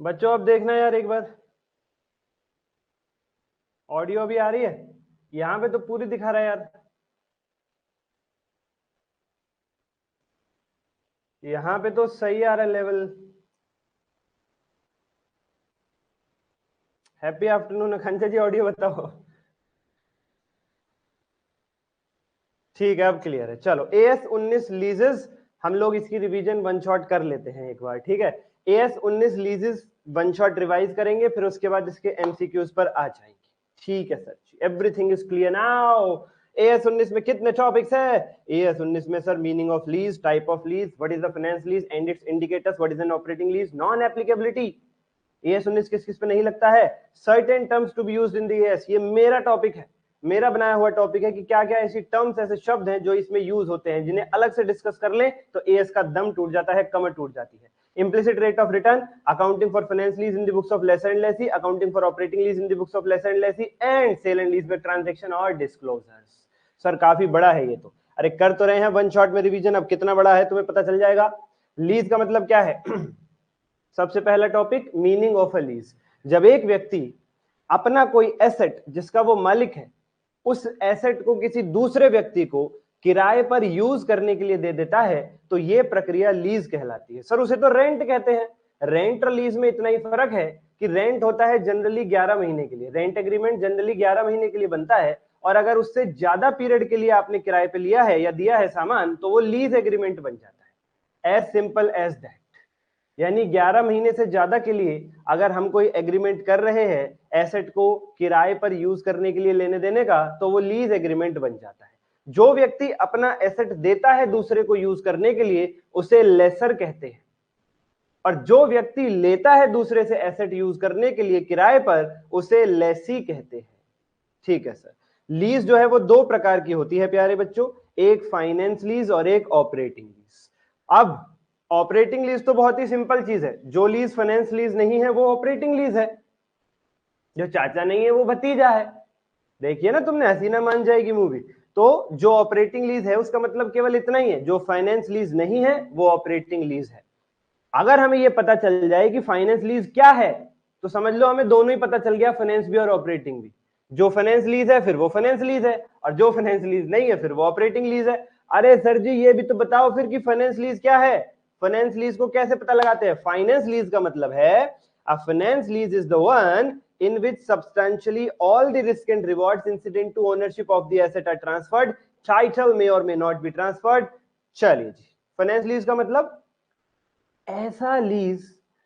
बच्चों अब देखना यार एक बार, ऑडियो भी आ रही है? यहाँ पे तो पूरी दिखा रहा है यार, यहाँ पे तो सही आ रहा है लेवल। हैप्पी आफ्टरनून आकांक्षा जी, ऑडियो बताओ। ठीक है, अब क्लियर है। चलो AS 19 लीजेस, हम लोग इसकी रिवीजन वन शॉट कर लेते हैं एक बार, ठीक है। AS 19 लीजेस वन शॉट रिवाइज करेंगे, फिर उसके बाद इसके MCQs पर आ जाएंगे। ठीक है sir ji, everything is clear now. AS 19 में कितने टॉपिक्स है? AS 19 में sir meaning of lease, type of lease, what is the finance lease and its indicators, what is an operating lease, non applicability. AS 19 किस किस पे नहीं लगता है? Certain terms to be used in the AS, ये मेरा topic है, मेरा बनाया हुआ टॉपिक है कि क्या क्या ऐसी टर्म्स, ऐसे शब्द हैं जो इसमें यूज होते हैं, जिन्हें अलग से डिस्कस कर लें तो AS का दम टूट जाता है, कमर टूट जाती है। Implicit rate of return, accounting for finance lease in the books of lessor and lessee, accounting for operating lease in the books of lessor and lessee, and sale and leaseback transaction और disclosures। Sir काफी बड़ा है ये तो, अरे कर तो रहे हैं वन शॉट में रिवीजन, अब कितना बड़ा है तुम्हें पता चल जाएगा। लीज का मतलब क्या है? सबसे पहला topic, meaning of a lease. जब एक व्यक्ति अपना कोई एसेट जिसका वो मालिक है, उस एसेट को किसी दूसरे व्यक्ति को किराए पर यूज करने के लिए दे देता है, तो ये प्रक्रिया लीज कहलाती है। सर उसे तो रेंट कहते हैं। रेंट और लीज में इतना ही फर्क है कि रेंट होता है जनरली 11 महीने के लिए, रेंट एग्रीमेंट जनरली 11 महीने के लिए बनता है, और अगर उससे ज्यादा पीरियड के लिए आपने किराए पे लिया है या दिया है सामान, तो वो लीज एग्रीमेंट बन जाता है। As simple as that. यानी 11 महीने से ज्यादा के लिए अगर हम कोई एग्रीमेंट कर रहे हैं एसेट को किराए पर यूज करने के लिए लेने देने का, तो वो लीज एग्रीमेंट बन जाता है। जो व्यक्ति अपना एसेट देता है दूसरे को यूज करने के लिए, उसे लेसर कहते हैं, और जो व्यक्ति लेता है दूसरे से एसेट यूज करने के लिए किराए पर, उसे लेसी कहते हैं। ठीक है सर। लीज जो है वो दो प्रकार की होती है प्यारे बच्चों, एक फाइनेंस लीज और एक ऑपरेटिंग लीज। अब ऑपरेटिंग लीज तो बहुत ही सिंपल चीज है, जो लीज फाइनेंस लीज नहीं है वो ऑपरेटिंग लीज है, जो चाचा नहीं है वो भतीजा है। देखिए ना तुमने, हसीना मान जाएगी मूवी। तो जो ऑपरेटिंग लीज है उसका मतलब केवल इतना ही है, जो फाइनेंस लीज नहीं है वो ऑपरेटिंग लीज है। अगर हमें यह पता चल जाए कि फाइनेंस लीज क्या है, तो समझ लो हमें दोनों ही पता चल गया, फाइनेंस भी और ऑपरेटिंग भी। जो फाइनेंस लीज है फिर वो फाइनेंस लीज है, और जो फाइनेंस लीज नहीं है फिर वो ऑपरेटिंग लीज है। अरे सर जी ये भी तो बताओ फिर कि फाइनेंस लीज क्या है। फाइनेंस लीज को कैसे पता लगाते हैं? फाइनेंस लीज का मतलब है, अ finance lease is the one in which substantially all the risk and rewards incident to ownership of the asset are transferred, title may or may not be transferred। चलिए जी, finance lease का मतलब ऐसा lease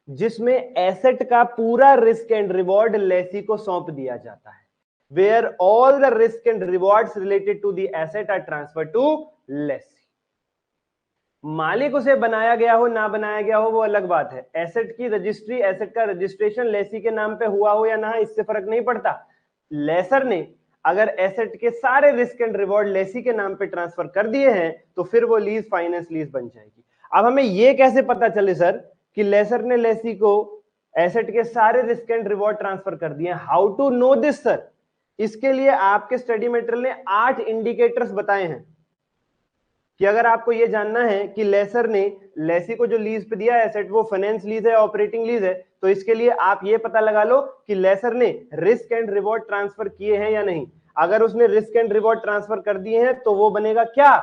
जिसमें asset का पूरा risk and reward Lesi को सौंप दिया जाता है, where all the risk and rewards related to the asset are transfer to lessee. मालिक उसे बनाया गया हो ना बनाया गया हो वो अलग बात है, एसेट की रजिस्ट्री, एसेट का रजिस्ट्रेशन लेसी के नाम पे हुआ हो या ना, इससे फर्क नहीं पड़ता। लेसर ने अगर एसेट के सारे रिस्क एंड रिवॉर्ड लेसी के नाम पे ट्रांसफर कर दिए हैं, तो फिर वो लीज फाइनेंस लीज बन जाएगी। अब हमें यह कैसे पता चले सर कि लेसर ने लेसी को एसेट के सारे रिस्क एंड रिवॉर्ड ट्रांसफर कर दिए? How to know this sir? इसके लिए आपके स्टडी मटेरियल ने 8 इंडिकेटर्स बताए हैं कि अगर आपको यह जानना है कि लेसर ने लेसी को जो लीज पे दिया एसेट वो फाइनेंस लीज है ऑपरेटिंग लीज है, तो इसके लिए आप ये पता लगा लो कि लेसर ने रिस्क एंड रिवॉर्ड ट्रांसफर किए हैं या नहीं। अगर उसने रिस्क एंड रिवॉर्ड ट्रांसफर कर दिए हैं तो वो बनेगा क्या?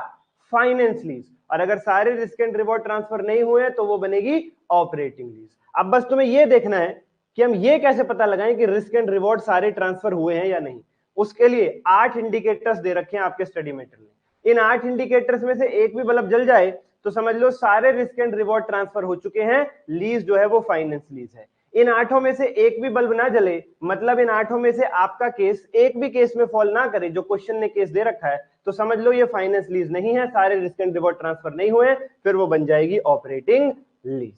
Finance lease. और अगर सारे रिस्क एंड रिवॉर्ड ट्रांसफर नहीं हुए तो वो बनेगी ऑपरेटिंग लीज। अब बस तुम्हें यह देखना है कि हम ये कैसे पता लगाएं कि रिस्क एंड रिवॉर्ड सारे ट्रांसफर हुए हैं या नहीं। उसके लिए 8 इंडिकेटर्स दे रखे हैं आपके स्टडी मटेरियल में। इन 8 इंडिकेटर्स में से एक भी बल्ब जल जाए तो समझ लो सारे रिस्क एंड रिवॉर्ड ट्रांसफर हो चुके हैं, लीज जो है वो फाइनेंस लीज है। इन 8 में से एक भी बल्ब ना जले, मतलब इन 8 में से आपका केस एक भी केस में फॉल ना करे जो क्वेश्चन ने केस दे रखा है, तो समझ लो ये फाइनेंस लीज नहीं है, सारे रिस्क एंड रिवॉर्ड ट्रांसफर नहीं हुए, फिर वो बन जाएगी ऑपरेटिंग लीज।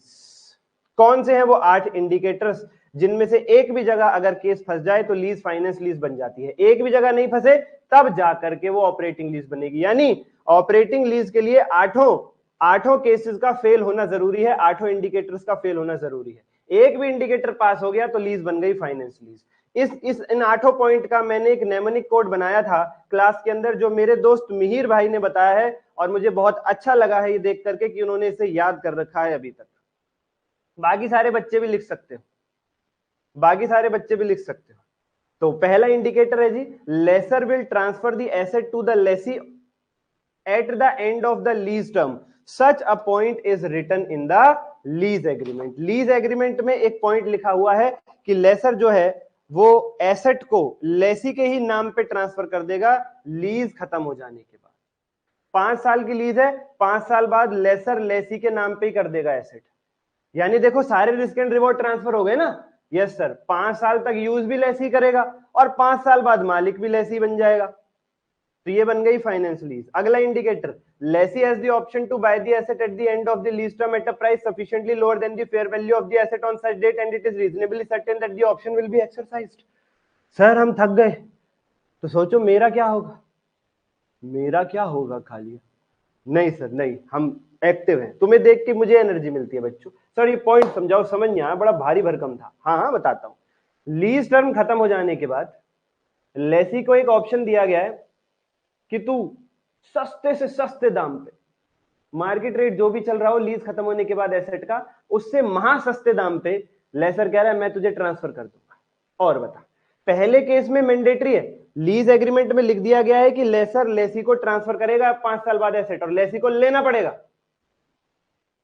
कौन से हैं वो 8 इंडिकेटर्स जिनमें से एक भी जगह अगर केस फंस जाए तो लीज फाइनेंस लीज बन जाती है, एक भी जगह नहीं फंसे तब जाकर के वो ऑपरेटिंग लीज बनेगी। यानी ऑपरेटिंग लीज के लिए आठों केसेस का फेल होना जरूरी है, 8 इंडिकेटर्स का फेल होना जरूरी है। एक भी इंडिकेटर पास हो गया तो लीज बन गई फाइनेंस लीज। इन 8 पॉइंट का मैंने एक नेमोनिक कोड बनाया था क्लास के अंदर, जो मेरे दोस्त मिहिर भाई ने बताया है, और मुझे बहुत अच्छा लगा है ये देख करके कि उन्होंने इसे याद कर रखा है अभी तक। बाकी सारे बच्चे भी लिख सकते हो। बाकी सारे बच्चे भी लिख सकते हो। तो पहला इंडिकेटर है जी, lessor will transfer the asset to the lessee at the end of the lease term, such a point is written in the lease agreement. Lease agreement में एक पॉइंट लिखा हुआ है कि लेसर जो है वो एसेट को लेसी के ही नाम पे ट्रांसफर कर देगा लीज खत्म हो जाने के बाद। 5 साल की लीज है, 5 साल बाद लेसर लेसी के नाम पे ही कर देगा एसेट। यानी देखो सारे रिस्क एंड रिवॉर्ड ट्रांसफर हो गए ना। यस सर, 5 साल तक यूज भी लेसी करेगा और 5 साल बाद मालिक भी लेसी बन जाएगा। तो ये बन गई फाइनेंस लीज। अगला indicator, lessee has the option to buy the asset at the end of the lease term at a price sufficiently lower than the fair value of the asset on such date and it is reasonably certain that the option will be exercised. Sir हम थक गए, तो सोचो मेरा क्या होगा, मेरा क्या होगा खाली। नहीं सर नहीं, हम एक्टिव हैं, तुम्हें देख के मुझे एनर्जी मिलती है बच्चों। सर ये पॉइंट समझाओ, समझ नहीं आया, बड़ा भारी भरकम था। हाँ बताता हूं। लीज टर्म खत्म हो जाने के बाद लेसी को एक ऑप्शन दिया गया है कि तू सस्ते से सस्ते दाम पे, मार्केट रेट जो भी चल रहा हो लीज खत्म होने के बाद एसेट का, उससे महासस्ते दाम पे लेसर कह रहा है मैं तुझे ट्रांसफर कर दूंगा। और बता, पहले केस में मैंडेटरी है, लीज एग्रीमेंट में लिख दिया गया है कि लेसर लेसी को ट्रांसफर करेगा 5 साल बाद एसेट, और लेसी को लेना पड़ेगा।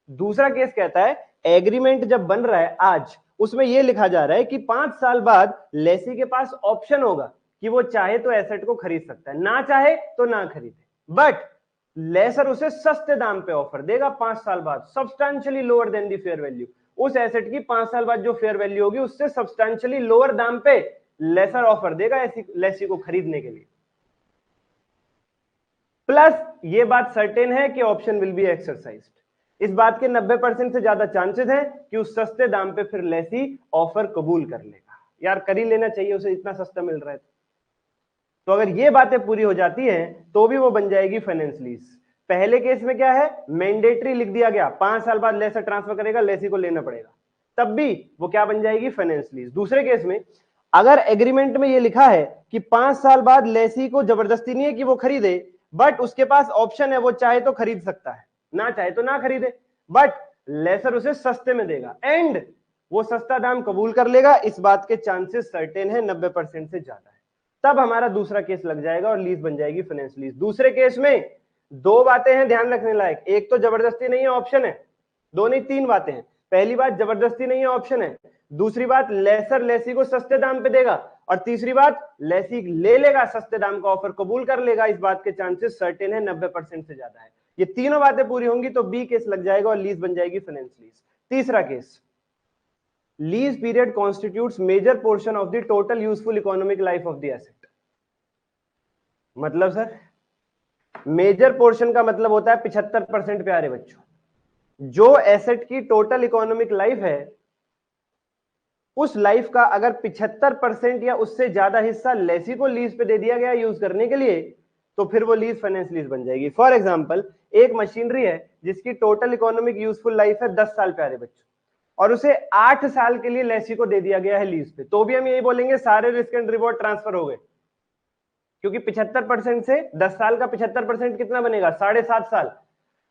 दूसरा केस कहता है एग्रीमेंट जब बन रहा है आज, उसमें यह लिखा जा रहा है कि 5 साल बाद लेसी के पास ऑप्शन होगा कि वो चाहे तो एसेट को खरीद सकता है, ना चाहे तो ना खरीदे, बट लेसर उसे सस्ते दाम पे ऑफर देगा 5 साल बाद, substantially lower than the fair value. उस एसेट की 5 साल बाद जो फेयर वैल्यू होगी उससे सब्सटैंशियली लोअर दाम पे लेसर ऑफर देगा ऐसी लेसी को खरीदने के लिए। प्लस ये बात सर्टेन है कि ऑप्शन विल बी एक्सरसाइज्ड। इस बात के 90% से ज्यादा चांसेस हैं कि उस सस्ते दाम पे फिर लेसी ऑफर कबूल कर लेगा। यार कर ही लेना चाहिए, उसे इतना सस्ता मिल रहा है। तो अगर ये बातें पूरी हो जाती हैं तो भी वो बन जाएगी फाइनेंस लीज। पहले केस में क्या है, मैंडेटरी लिख दिया गया, 5 साल बाद लेसर ट्रांसफर करेगा, लेसी को लेना पड़ेगा, तब भी वो क्या बन जाएगी, फाइनेंस लीज। दूसरे केस में अगर एग्रीमेंट में ये लिखा है कि 5 साल बाद लेसी को जबरदस्ती नहीं है कि वो खरीदे, बट उसके पास ऑप्शन है, वो चाहे तो खरीद सकता है, ना चाहे तो ना खरीदे, बट लेसर उसे सस्ते में देगा एंड वो सस्ता दाम कबूल कर लेगा, इस बात के चांसेस सर्टेन है 90% से ज्यादा है, तब हमारा दूसरा केस लग जाएगा और लीज बन जाएगी फाइनेंस लीज। दूसरे केस में 2 बातें हैं ध्यान रखने लायक, एक तो जबरदस्ती नहीं है ऑप्शन है, 2 नहीं 3 बातें हैं। पहली बात जबरदस्ती नहीं है ऑप्शन है, दूसरी बात लेसर लेसी को सस्ते दाम पे देगा, और तीसरी बात लेसी ले लेगा सस्ते दाम का ऑफर कबूल कर लेगा, इस बात के चांसेस सर्टेन है 90% से ज्यादा है। ये तीनों बातें पूरी होंगी तो बी केस लग जाएगा और लीज बन जाएगी फाइनेंस लीज। तीसरा case, lease period constitutes major portion of the total useful economic life of the asset. मतलब सर मेजर पोर्शन का मतलब होता है 75% प्यारे बच्चों, जो एसेट की टोटल इकोनॉमिक लाइफ है उस लाइफ का अगर 75% या उससे ज्यादा हिस्सा लेसी को लीज पे दे दिया गया यूज करने के लिए, तो फिर वो लीज फाइनेंस लीज बन जाएगी। फॉर एग्जांपल एक मशीनरी है जिसकी टोटल इकोनॉमिक यूजफुल लाइफ है 10 साल प्यारे बच्चों, और उसे 8 साल के लिए लेसी को दे दिया गया है लीज पे, तो भी हम यही बोलेंगे सारे रिस्क एंड रिवॉर्ड ट्रांसफर हो गए, क्योंकि 75% से 10 साल का 75% कितना बनेगा, 7.5 साल,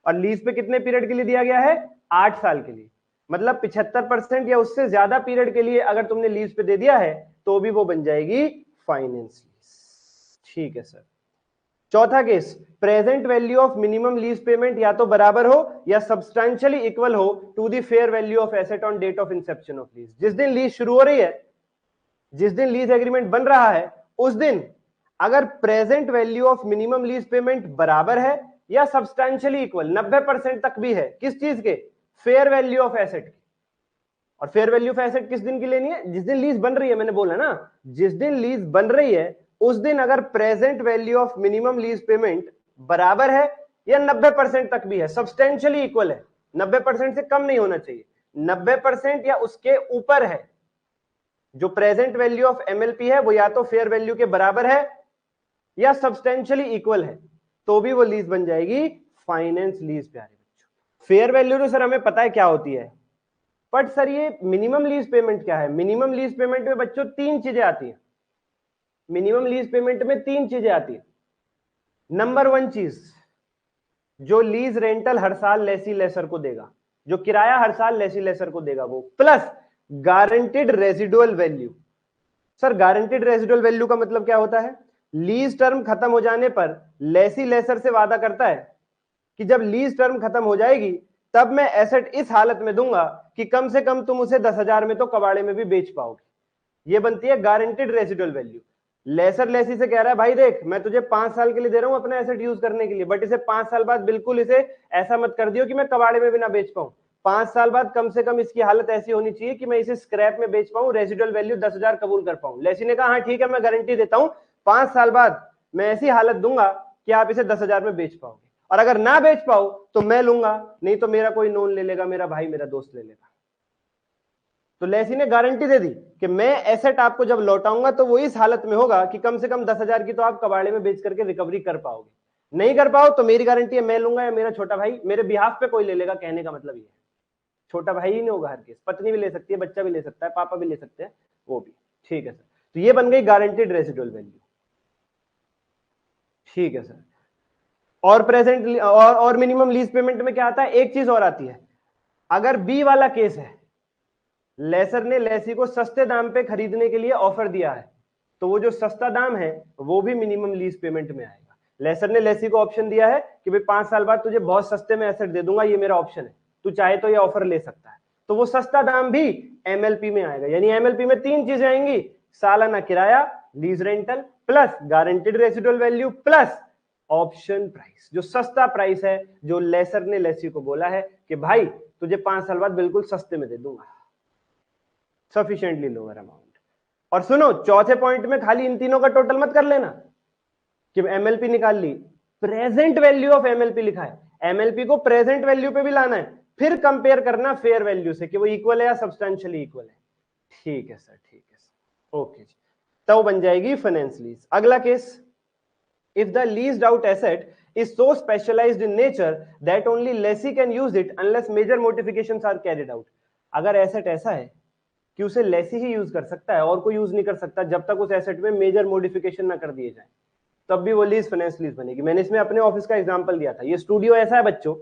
और लीज पे कितने पीरियड के लिए दिया गया है, 8 साल के लिए। मतलब 75% या उससे ज्यादा पीरियड के लिए अगर तुमने लीज पे दे दिया है तो भी वो बन जाएगी फाइनेंस लीज। ठीक है सर। चौथा case, present value of minimum lease payment या तो बराबर हो या सब्सटैंशियली इक्वल हो to the fair value of asset on date of inception of lease. जिस दिन लीज शुरू हो रही है, जिस दिन लीज एग्रीमेंट बन रहा है, उस दिन अगर present value of minimum lease payment बराबर है या सब्सटैंशियली इक्वल 90% तक भी है, किस चीज के, फेयर वैल्यू ऑफ एसेट की। और फेयर वैल्यू ऑफ एसेट किस दिन की लेनी है, जिस दिन लीज बन रही है, मैंने बोला ना जिस दिन लीज बन रही है उस दिन अगर present value of minimum lease payment बराबर है या 90% तक भी है, सब्सटैंशियली इक्वल है, 90% से कम नहीं होना चाहिए, 90% या उसके ऊपर है, जो प्रेजेंट वैल्यू ऑफ एमएलपी है वो या तो फेयर वैल्यू के बराबर है या सब्सटैंशियली इक्वल है, तो भी वो लीज बन जाएगी फाइनेंस लीज। प्यारे बच्चों फेयर वैल्यू तो सर हमें पता है क्या होती है, बट सर ये मिनिमम लीज पेमेंट क्या है। मिनिमम लीज पेमेंट में बच्चों 3 चीजें आती हैं, मिनिमम लीज पेमेंट में 3 चीजें आती हैं। नंबर 1 चीज, जो लीज रेंटल हर साल लेसी लेसर को देगा, जो किराया हर साल लेसी लेसर को देगा वो, plus guaranteed residual value. Sir guaranteed residual value का मतलब क्या होता है? लीज टर्म खत्म हो जाने पर लेसी लेसर से वादा करता है कि जब लीज टर्म खत्म हो जाएगी तब मैं एसेट इस हालत में दूंगा कि कम से कम तुम उसे 10,000 में तो कबाड़े में भी बेच पाओगे। ये बनती है guaranteed residual value. Lessor lessee से कह रहा है भाई देख मैं तुझे 5 साल के लिए दे रहा हूं अपना एसेट यूज करने के लिए, बट इसे 5 साल बाद बिल्कुल इसे ऐसा मत कर दियो कि मैं कबाड़े में भी ना बेच पाऊं। 5 साल बाद कम से कम इसकी हालत ऐसी होनी चाहिए कि मैं इसे स्क्रैप में बेच पाऊं, रेजिडुअल वैल्यू 10,000 कबूल कर पाऊं। लेसी ने कहा हाँ ठीक है मैं गारंटी देता हूं 5 साल बाद मैं ऐसी हालत दूंगा कि आप इसे 10,000 में बेच पाओगे, और अगर ना बेच पाओ तो मैं लूंगा, नहीं तो मेरा कोई नोन ले लेगा, मेरा भाई मेरा दोस्त ले लेगा। तो लेसी ने गारंटी दे दी कि मैं एसेट आपको जब लौटाऊंगा तो वो इस हालत में होगा कि कम से कम 10,000 की तो आप कबाड़े में बेच करके रिकवरी कर पाओगे। नहीं कर पाओ तो मेरी गारंटी है मैं लूंगा या मेरा छोटा भाई मेरे बिहाफ पे कोई ले लेगा। कहने का मतलब ये है छोटा भाई ही नहीं होगा हर केस, पत्नी भी ले सकती है, बच्चा भी ले सकता है, पापा भी ले सकते हैं, वो भी। ठीक है सर, तो ये बन गई गारंटेड रेसिडुअल वैल्यू। ठीक है सर, और प्रेजेंट और मिनिमम लीज पेमेंट में क्या आता है? एक चीज और आती है, अगर बी वाला केस है, लेसर ने लेसी को सस्ते दाम पे खरीदने के लिए ऑफर दिया है, तो वो जो सस्ता दाम है वो भी मिनिमम लीज पेमेंट में आएगा। लेसर ने लेसी को ऑप्शन दिया है कि भाई 5 साल बाद तुझे बहुत सस्ते में एसेट दे दूंगा, ये मेरा ऑप्शन है, तू चाहे तो ये ऑफर ले सकता है, तो वो सस्ता दाम भी एमएलपी में आएगा। यानी एमएलपी में 3 चीजें आएंगी, सालाना किराया, lease rental, plus guaranteed residual value, plus option price, जो सस्ता प्राइस है जो लेसर ने लेसी को बोला है कि भाई तुझे 5 साल बाद बिल्कुल सस्ते में दे दूंगा, सफिशिएंटली लोअर अमाउंट। और सुनो चौथे पॉइंट में खाली इन तीनों का टोटल मत कर लेना कि एमएलपी निकाल ली, प्रेजेंट वैल्यू ऑफ एमएलपी लिखा है, एमएलपी को प्रेजेंट वैल्यू पे भी लाना है, फिर कंपेयर करना फेयर वैल्यू से कि वो इक्वल है या सब्सटेंशियली इक्वल है। ठीक है सर, ठीक है सर, ओके जी, तब बन जाएगी फाइनेंस लीज। अगला case, if the leased out asset is so specialized in nature that only lessee can use it unless major modifications are carried out। अगर एसेट ऐसा है कि उसे लेसी ही यूज कर सकता है और कोई यूज नहीं कर सकता जब तक उस एसेट में मेजर मॉडिफिकेशन ना कर दिए जाए, तब भी वो लीज फाइनेंस लीज बनेगी। मैंने इसमें अपने ऑफिस का एग्जांपल दिया था, ये स्टूडियो ऐसा है बच्चों,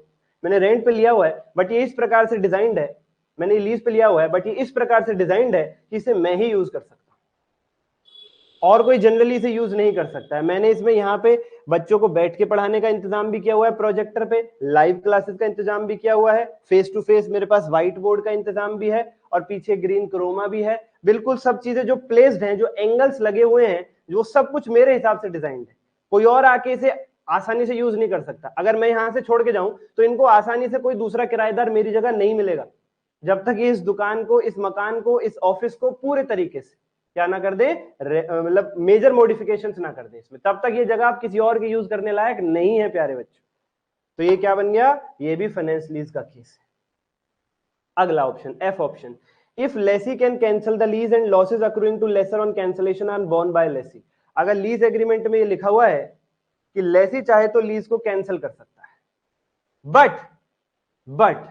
मैंने रेंट पे लिया हुआ है बट ये इस प्रकार से डिजाइंड है, मैंने लीज पे लिया हुआ है बट ये इस प्रकार से डिजाइंड है कि इसे मैं ही यूज कर सकता हूं और कोई जनरली इसे यूज नहीं कर सकता है। मैंने इसमें यहाँ पे बच्चों को बैठ के पढ़ाने का इंतजाम भी किया हुआ है, प्रोजेक्टर पे लाइव क्लासेस का इंतजाम भी किया हुआ है, फेस टू फेस मेरे पास व्हाइट बोर्ड का इंतजाम भी है और पीछे ग्रीन क्रोमा भी है। बिल्कुल सब चीजें जो प्लेस्ड हैं, जो एंगल्स लगे हुए हैं, जो सब कुछ मेरे हिसाब से डिजाइंड है, कोई और आके इसे आसानी से यूज नहीं कर सकता। अगर मैं यहां से छोड़ के जाऊं तो इनको आसानी से कोई दूसरा किराएदार मेरी जगह नहीं मिलेगा जब तक ये इस दुकान को, इस मकान को, इस ऑफिस को पूरे तरीके से क्या ना कर दे, मतलब मेजर मॉडिफिकेशंस ना कर दे इसमें, तब तक ये जगह आप किसी और की यूज करने लायक नहीं है प्यारे बच्चों। तो ये क्या बन गया? ये भी फाइनेंस लीज का केस है। अगला option, F option, if lessee can cancel the lease and losses accruing to lessor on cancellation are borne by lessee. अगर लीज एग्रीमेंट में ये लिखा हुआ है कि लेसी चाहे तो लीज को कैंसिल कर सकता है, बट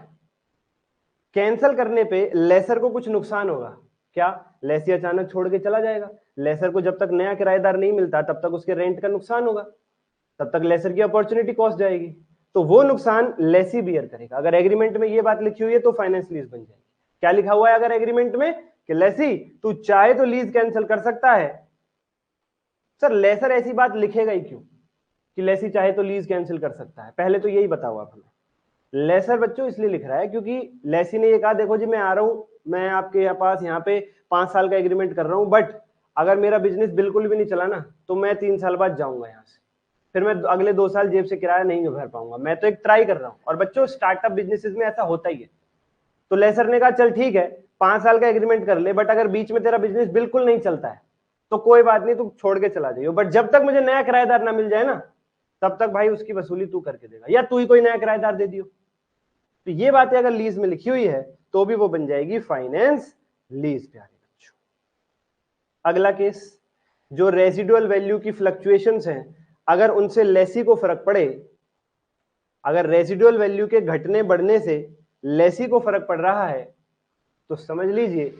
कैंसिल करने पे लेसर को कुछ नुकसान होगा। क्या? लेसी अचानक छोड़ के चला जाएगा, लेसर को जब तक नया किराएदार नहीं मिलता तब तक उसके रेंट का नुकसान होगा, तब तक लेसर की अपॉर्चुनिटी कॉस्ट जाएगी, तो वो नुकसान लेसी बियर करेगा। अगर एग्रीमेंट में ये बात लिखी हुई है तो फाइनेंस लीज बन जाएगी। क्या लिखा हुआ है अगर एग्रीमेंट में कि लेसी तू चाहे तो लीज कैंसिल कर सकता है? सर लेसर ऐसी बात लिखेगा ही क्यों कि लेसी चाहे तो लीज कैंसिल कर सकता है? पहले तो यही बताओ आप हमें। लेसर बच्चों इसलिए लिख रहा है क्योंकि लेसी ने ये कहा देखो जी मैं आ रहा हूं, मैं आपके पास यहाँ पे 5 साल का एग्रीमेंट कर रहा हूं, बट अगर मेरा बिजनेस बिल्कुल भी नहीं चला ना तो मैं 3 साल बाद जाऊंगा यहाँ से, फिर मैं अगले 2 साल जेब से किराया नहीं भर पाऊंगा, मैं तो एक ट्राई कर रहा हूं। और बच्चों स्टार्टअप बिजनेसेस में ऐसा होता ही है। तो लेसर ने कहा चल ठीक है 5 साल का एग्रीमेंट कर ले, बट अगर बीच में तेरा बिजनेस बिल्कुल नहीं चलता है तो कोई बात नहीं, तू छोड़ के चला जाइयो, बट जब तक मुझे नया किराएदार ना मिल जाए ना तब तक भाई उसकी वसूली तू करके देगा, या तू ही कोई नया किराएदार दे दियो। तो ये बातें अगर लीज में लिखी हुई है तो भी वो बन जाएगी फाइनेंस लीज प्यारे बच्चों। अगला केस, जो रेजिडुअल वैल्यू की फ्लक्चुएशंस हैं, अगर उनसे लेसी को फर्क पड़े, अगर रेजिडुअल वैल्यू के घटने बढ़ने से लेसी को फर्क पड़ रहा है तो समझ लीजिए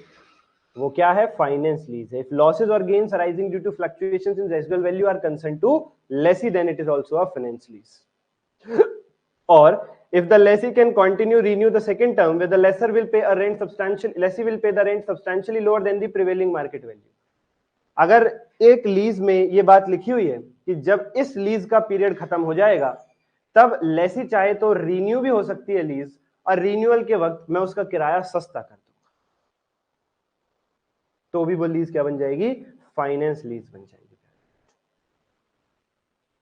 वो क्या है? फाइनेंस लीज है। इफ लॉसेस और gains arising due to fluctuations in residual value are concern to lessee then it is also a finance lease. और if the lessee can continue renew the second term where the lessor will pay a rent lessee will pay the rent substantially lower than the prevailing market value. अगर एक lease में ये बात लिखी हुई है कि जब इस लीज का पीरियड खत्म हो जाएगा तब लेसी चाहे तो रीन्यू भी हो सकती है लीज, और रीन्यूअल के वक्त मैं उसका किराया सस्ता कर दूंगा, तो भी वो लीज क्या बन जाएगी? फाइनेंस लीज बन जाएगी।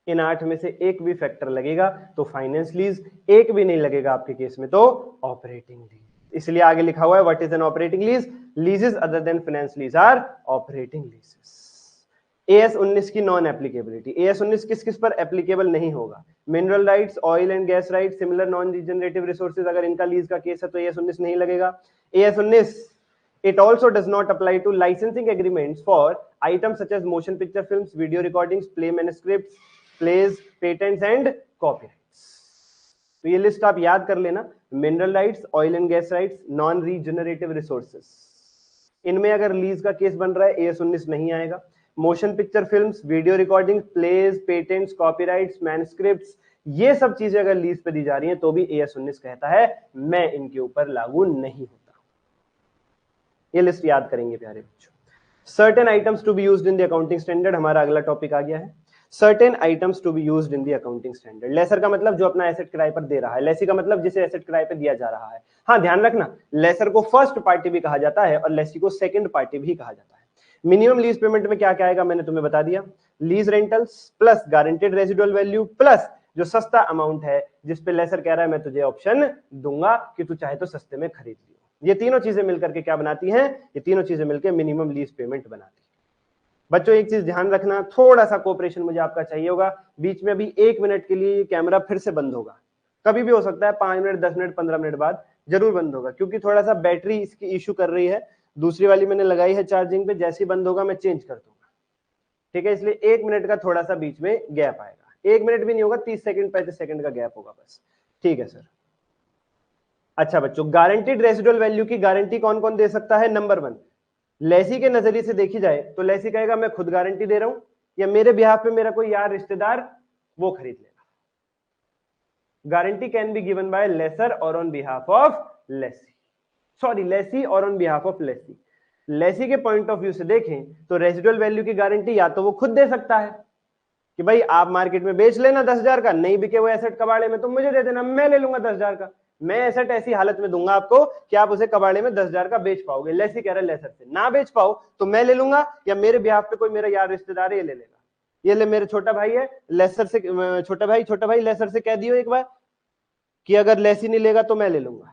इन 8 में से एक भी फैक्टर लगेगा तो फाइनेंस लीज, एक भी नहीं लगेगा आपके केस में तो ऑपरेटिंग लीज। इसलिए आगे लिखा हुआ है what is an operating lease? Leases other than finance lease are operating leases. AS 19 की नॉन एप्लीकेबिलिटी। एएस 19 किस किस पर एप्लीकेबल नहीं होगा? Mineral rights, oil and gas rights, similar non regenerative resources, अगर इनका लीज का केस है तो एएस 19 नहीं लगेगा। As 19 it also does not apply to licensing agreements for items such as motion picture films, video recordings, play manuscripts, plays, patents and copyrights। तो ये list आप याद कर लेना, mineral rights, oil and gas rights, non regenerative resources, इनमें अगर lease का case बन रहा है एएस 19 नहीं आएगा। Motion picture films, video recording, plays, patents, copyrights, manuscripts, ये सब चीजें अगर लीज पे दी जा रही हैं तो भी एएस 19 कहता है मैं इनके ऊपर लागू नहीं होता। ये लिस्ट याद करेंगे प्यारे बच्चों। Certain items to be used in the accounting standard, हमारा अगला टॉपिक आ गया है। Certain items to be used in the accounting standard. Lessor का मतलब जो अपना एसेट किराए पर दे रहा है, लेसी का मतलब जिसे एसेट किराए पर दिया जा रहा है। हाँ ध्यान रखना, लेसर को फर्स्ट पार्टी भी कहा जाता है और लेसी को सेकंड पार्टी भी कहा जाता है। मिनिमम लीज पेमेंट में क्या क्या आएगा मैंने तुम्हें बता दिया, lease rentals plus guaranteed residual value plus जो सस्ता अमाउंट है जिसपे लेसर कह रहा है मैं तुझे ऑप्शन दूंगा कि तू चाहे तो सस्ते में खरीद लियो। ये तीनों चीजें मिलकर के क्या बनाती हैं? ये तीनों चीजें मिलकर मिनिमम लीज पेमेंट बनाती है। बच्चों एक चीज ध्यान रखना, थोड़ा सा कोऑपरेशन मुझे आपका चाहिए होगा। बीच में अभी 1 मिनट के लिए कैमरा फिर से बंद होगा, कभी भी हो सकता है 5 मिनट, 10 मिनट, 15 मिनट बाद जरूर बंद होगा, क्योंकि थोड़ा सा बैटरी इसकी इशू कर रही है। दूसरी वाली मैंने लगाई है चार्जिंग पे, जैसे ही बंद होगा मैं चेंज कर दूंगा, ठीक है? इसलिए 1 मिनट का थोड़ा सा बीच में गैप आएगा। 1 मिनट भी नहीं होगा, 30 सेकंड 35 सेकंड का गैप होगा बस, ठीक है सर? अच्छा बच्चों, गारंटीड रेजिडुअल वैल्यू की गारंटी कौन कौन दे सकता है? नंबर 1, लेसी के नजरिए से देखी जाए तो लेसी कहेगा मैं खुद गारंटी दे रहा हूं, या मेरे बिहाफ पे मेरा कोई यार रिश्तेदार वो खरीद लेगा। Guarantee can be given by lessor और on behalf of lessee, sorry lessee और on behalf of lessee. Lessee के पॉइंट ऑफ व्यू से देखें तो रेजिडुअल वैल्यू की गारंटी या तो वो खुद दे सकता है कि भाई आप मार्केट में बेच लेना 10,000 का, नहीं बिके वो एसेट कबाड़े में तो मुझे दे देना, मैं ले लूंगा 10,000 का। मैं एसेट ऐसी हालत में दूंगा आपको कि आप उसे कबाड़े में 10,000 का बेच पाओगे। लेसी कह रहा है लेसर से, ना बेच पाओ तो मैं ले लूंगा, या मेरे बिहाफ पे कोई मेरा यार रिश्तेदार है ये ले लेगा। ये ले मेरे छोटा भाई है, लेसर से छोटा भाई लेसर से कह दियो एक बार कि अगर लेसी नहीं लेगा तो मैं ले लूंगा,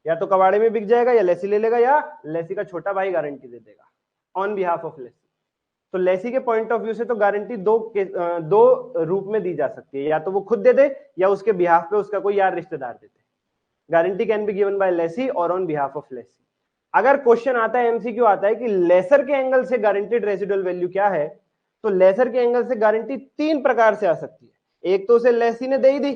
या तो कबाड़े में बिक जाएगा या लेसी ले लेगा, या लेसी का छोटा भाई गारंटी दे देगा ऑन बिहाफ ऑफ लेसी। तो लेसी के पॉइंट ऑफ व्यू से तो गारंटी दो रूप में दी जा सकती है, या तो वो खुद दे दे या उसके बिहाफ पे उसका कोई यार रिश्तेदार दे दे। Guarantee can be given by lessee और ऑन बिहाफ ऑफ लेसी। अगर क्वेश्चन आता है, एमसीक्यू आता है कि लेसर के एंगल से गारंटीड रेजिडुअल वैल्यू क्या है, तो लेसर के एंगल से गारंटी 3 प्रकार से आ सकती है। एक तो उसे लेसी ने दे ही दी,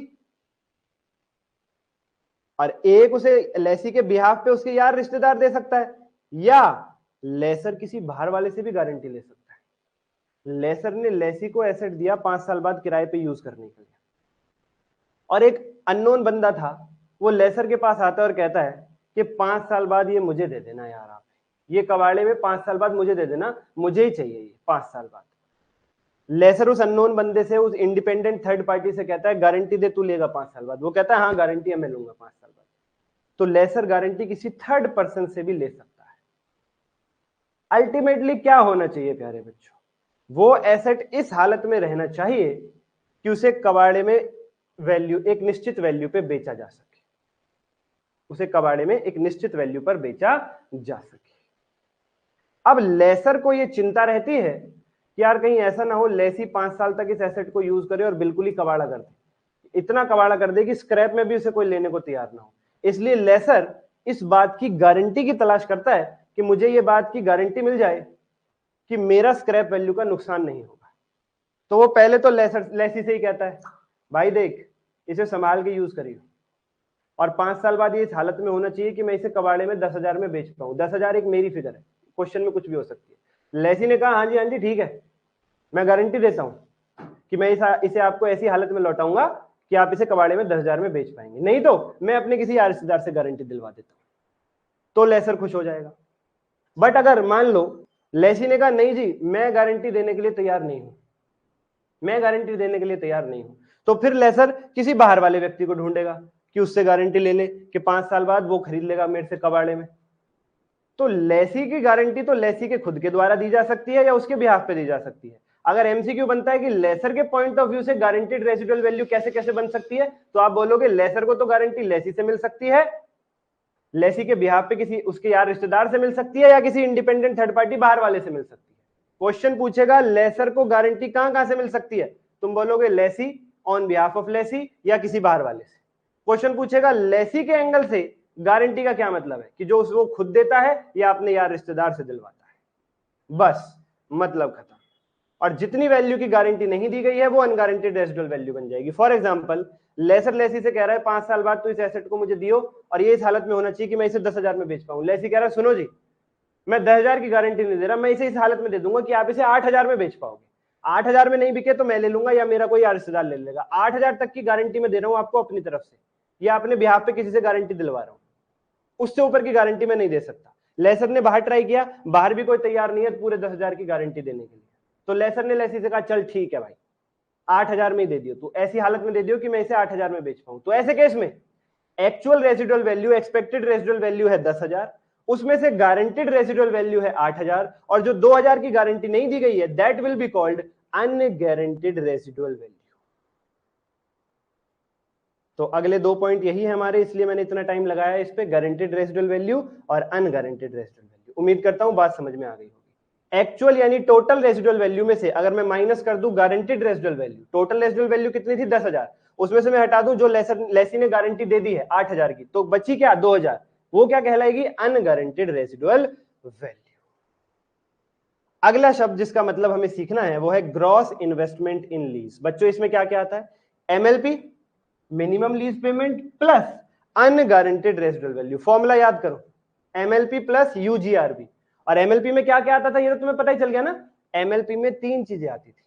और एक उसे लेसी के बिहाफ पे उसके यार रिश्तेदार दे सकता है, या लेसर किसी बाहर वाले से भी गारंटी ले सकता है। लेसर ने लेसी को एसेट दिया 5 साल बाद किराए पे यूज करने के लिए, और एक अननोन बंदा था वो लेसर के पास आता है और कहता है कि 5 साल बाद ये मुझे दे देना यार, आप ये कबाड़े में 5 साल बाद मुझे दे देना, मुझे ही चाहिए ये 5 साल बाद। लेसर उस अननोन बंदे से, उस इंडिपेंडेंट थर्ड पार्टी से कहता है गारंटी दे, तू लेगा 5 साल बाद। वो कहता है हाँ गारंटी है, मैं लूंगा 5 साल बाद। तो लेसर गारंटी किसी थर्ड पर्सन से भी ले सकता है। अल्टीमेटली क्या होना चाहिए प्यारे बच्चों? वो एसेट इस हालत में रहना चाहिए कि उसे कबाड़े में वैल्यू, एक निश्चित वैल्यू पे बेचा जा सके, उसे कबाड़े में एक निश्चित वैल्यू पर बेचा जा सके। अब लेसर को यह चिंता रहती है कि यार कहीं ऐसा ना हो लेसी 5 साल तक इस एसेट को यूज करे और बिल्कुल ही कबाड़ा कर दे, इतना कबाड़ा कर दे कि स्क्रैप में भी उसे कोई लेने को तैयार ना हो। इसलिए लेसर इस बात की गारंटी की तलाश करता है कि मुझे ये बात की गारंटी मिल जाए कि मेरा स्क्रैप वैल्यू का नुकसान नहीं होगा। तो वो पहले तो लेसी से ही कहता है भाई देख इसे संभाल के यूज करियो, और 5 साल बाद ये इस हालत में होना चाहिए कि मैं इसे कबाड़े में 10,000 में बेच पाऊं। 10,000 एक मेरी फिगर है, क्वेश्चन में कुछ भी हो सकती है। लेसी ने कहा हाँ जी ठीक है, मैं गारंटी देता हूं कि मैं इसे आपको ऐसी हालत में लौटाऊंगा कि आप इसे कबाड़े में 10,000 में बेच पाएंगे, नहीं तो मैं अपने किसी यार रिश्तेदार से गारंटी दिलवा देता हूं, तो लेसर खुश हो जाएगा। बट अगर मान लो लेसी ने कहा नहीं जी मैं गारंटी देने के लिए तैयार नहीं हूं, मैं गारंटी देने के लिए तैयार नहीं हूं, तो फिर लेसर किसी बाहर वाले व्यक्ति को ढूंढेगा कि उससे गारंटी ले ले कि 5 साल बाद वो खरीद लेगा मेरे से कबाड़े में। तो लेसी की गारंटी तो लेसी के खुद के द्वारा दी जा सकती है या उसके बिहाफ पे दी जा सकती है। अगर एमसीक्यू बनता है कि लेसर के पॉइंट ऑफ व्यू से गारंटीड रेसिडुअल वैल्यू कैसे कैसे बन सकती है, तो आप बोलोगे लेसर को तो गारंटी लेसी से मिल सकती है, लेसी के बिहाफ पे किसी उसके यार रिश्तेदार से मिल सकती है, या किसी इंडिपेंडेंट थर्ड पार्टी बाहर वाले से मिल सकती है। क्वेश्चन पूछेगा लेसर को गारंटी कहां से मिल सकती है, तुम बोलोगे lessee on behalf of lessee या किसी बाहर वाले से। क्वेश्चन पूछेगा लेसी के एंगल से गारंटी का क्या मतलब है, कि जो वो खुद देता है या अपने यार रिश्तेदार से दिलवाता है, बस मतलब खत्म। और जितनी वैल्यू की गारंटी नहीं दी गई है वो अनगारंटीड रेसिडुअल वैल्यू बन जाएगी। फॉर एग्जांपल लेसर लेसी से कह रहा है 5 साल बाद तो इस एसेट को मुझे दियो और ये इस हालत में होना चाहिए कि मैं इसे 10,000 में बेच पाऊं। लेसी कह रहा है सुनो जी मैं 10,000 की गारंटी नहीं दे रहा, मैं इसे इस हालत में दे दूंगा कि आप इसे 8,000 में बेच पाओगे, 8,000 में नहीं बिके तो मैं ले लूंगा या मेरा कोई रिश्तेदार ले लेगा। 8,000 तक की गारंटी मैं दे रहा हूं आपको अपनी तरफ से, या अपने बिहाफ पे किसी से गारंटी दिलवा रहा हूं, उससे ऊपर की गारंटी मैं नहीं दे सकता। लेसर ने बाहर ट्राई किया, बाहर भी कोई तैयार नहीं है पूरे 10,000 की गारंटी देने के लिए, तो लेसर ने लेसी से कहा चल ठीक है भाई 8,000 में ही दे दियो, तू ऐसी हालत में दे दियो कि मैं इसे 8,000 में बेच पाऊं। तो ऐसे केस में actual residual value expected residual value है 10,000, उसमें से गारंटीड रेसिडुअल वैल्यू है 8,000, और जो 2,000 की गारंटी नहीं दी गई है that will be called unguaranteed residual value. तो अगले 2 पॉइंट यही है हमारे, इसलिए मैंने इतना टाइम लगाया इस पे, गारंटीड रेसिडुअल वैल्यू और अनगारंटीड रेसिडुअल वैल्यू। उम्मीद करता हूं बात समझ में आ गई होगी। एक्चुअल यानी टोटल रेसिडुअल वैल्यू में से अगर मैं माइनस कर दूं guaranteed residual value, total residual value कितनी थी 10,000, उसमें से मैं हटा दूं जो लेसी ने गारंटी दे दी है 8,000 की, तो बची क्या 2,000, वो क्या कहलाएगी अनगारंटीड रेसिडुअल वैल्यू। अगला शब्द जिसका मतलब हमें सीखना है वो है ग्रॉस इन्वेस्टमेंट इन लीज। बच्चों इसमें क्या क्या आता है, MLP minimum lease payment plus unguaranteed residual value. Formula याद करो एमएलपी प्लस यूजीआरबी। और एमएलपी में क्या क्या आता था ये तो तुम्हें पता ही चल गया ना, एमएलपी में 3 चीजें आती थी,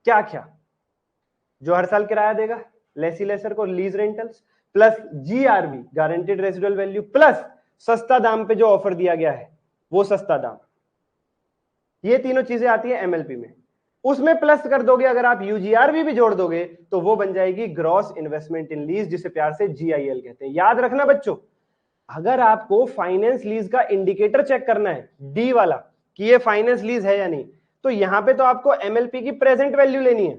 क्या क्या, जो हर साल किराया देगा लेसी लेसर को lease rentals, plus GRB guaranteed residual value, plus सस्ता दाम पे जो ऑफर दिया गया है वो सस्ता दाम। ये तीनों चीजें आती है एमएलपी में, उसमें प्लस कर दोगे अगर आप यूजीआरबी भी जोड़ दोगे तो वो बन जाएगी ग्रॉस इन्वेस्टमेंट इन लीज, जिसे प्यार से जीआईएल कहते हैं। याद रखना बच्चों, अगर आपको फाइनेंस लीज का इंडिकेटर चेक करना है डी वाला कि ये फाइनेंस लीज है या नहीं, तो यहां पे तो आपको एमएलपी की प्रेजेंट वैल्यू लेनी है,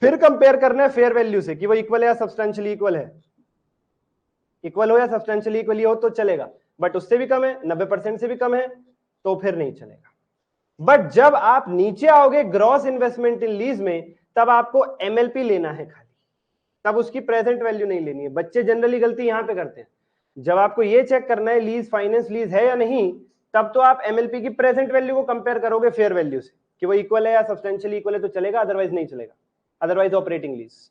फिर कंपेयर करना है फेयर वैल्यू से कि वो इक्वल है या सब्सटेंशियली इक्वल है, इक्वल हो या सब्सटेंशियली इक्वल हो तो चलेगा, बट उससे भी कम है 90% से भी कम है तो फिर नहीं चलेगा। बट जब आप नीचे आओगे ग्रॉस इन्वेस्टमेंट इन लीज में तब आपको एमएलपी लेना है खाली, तब उसकी प्रेजेंट वैल्यू नहीं लेनी है। बच्चे जनरली गलती यहां पे करते हैं, जब आपको ये चेक करना है लीज फाइनेंस लीज है या नहीं, तब तो आप एमएलपी की प्रेजेंट वैल्यू को कंपेयर करोगे फेयर वैल्यू से कि वो इक्वल है या सब्सटेंशियली इक्वल है तो चलेगा, अदरवाइज नहीं चलेगा, अदरवाइज ऑपरेटिंग लीज।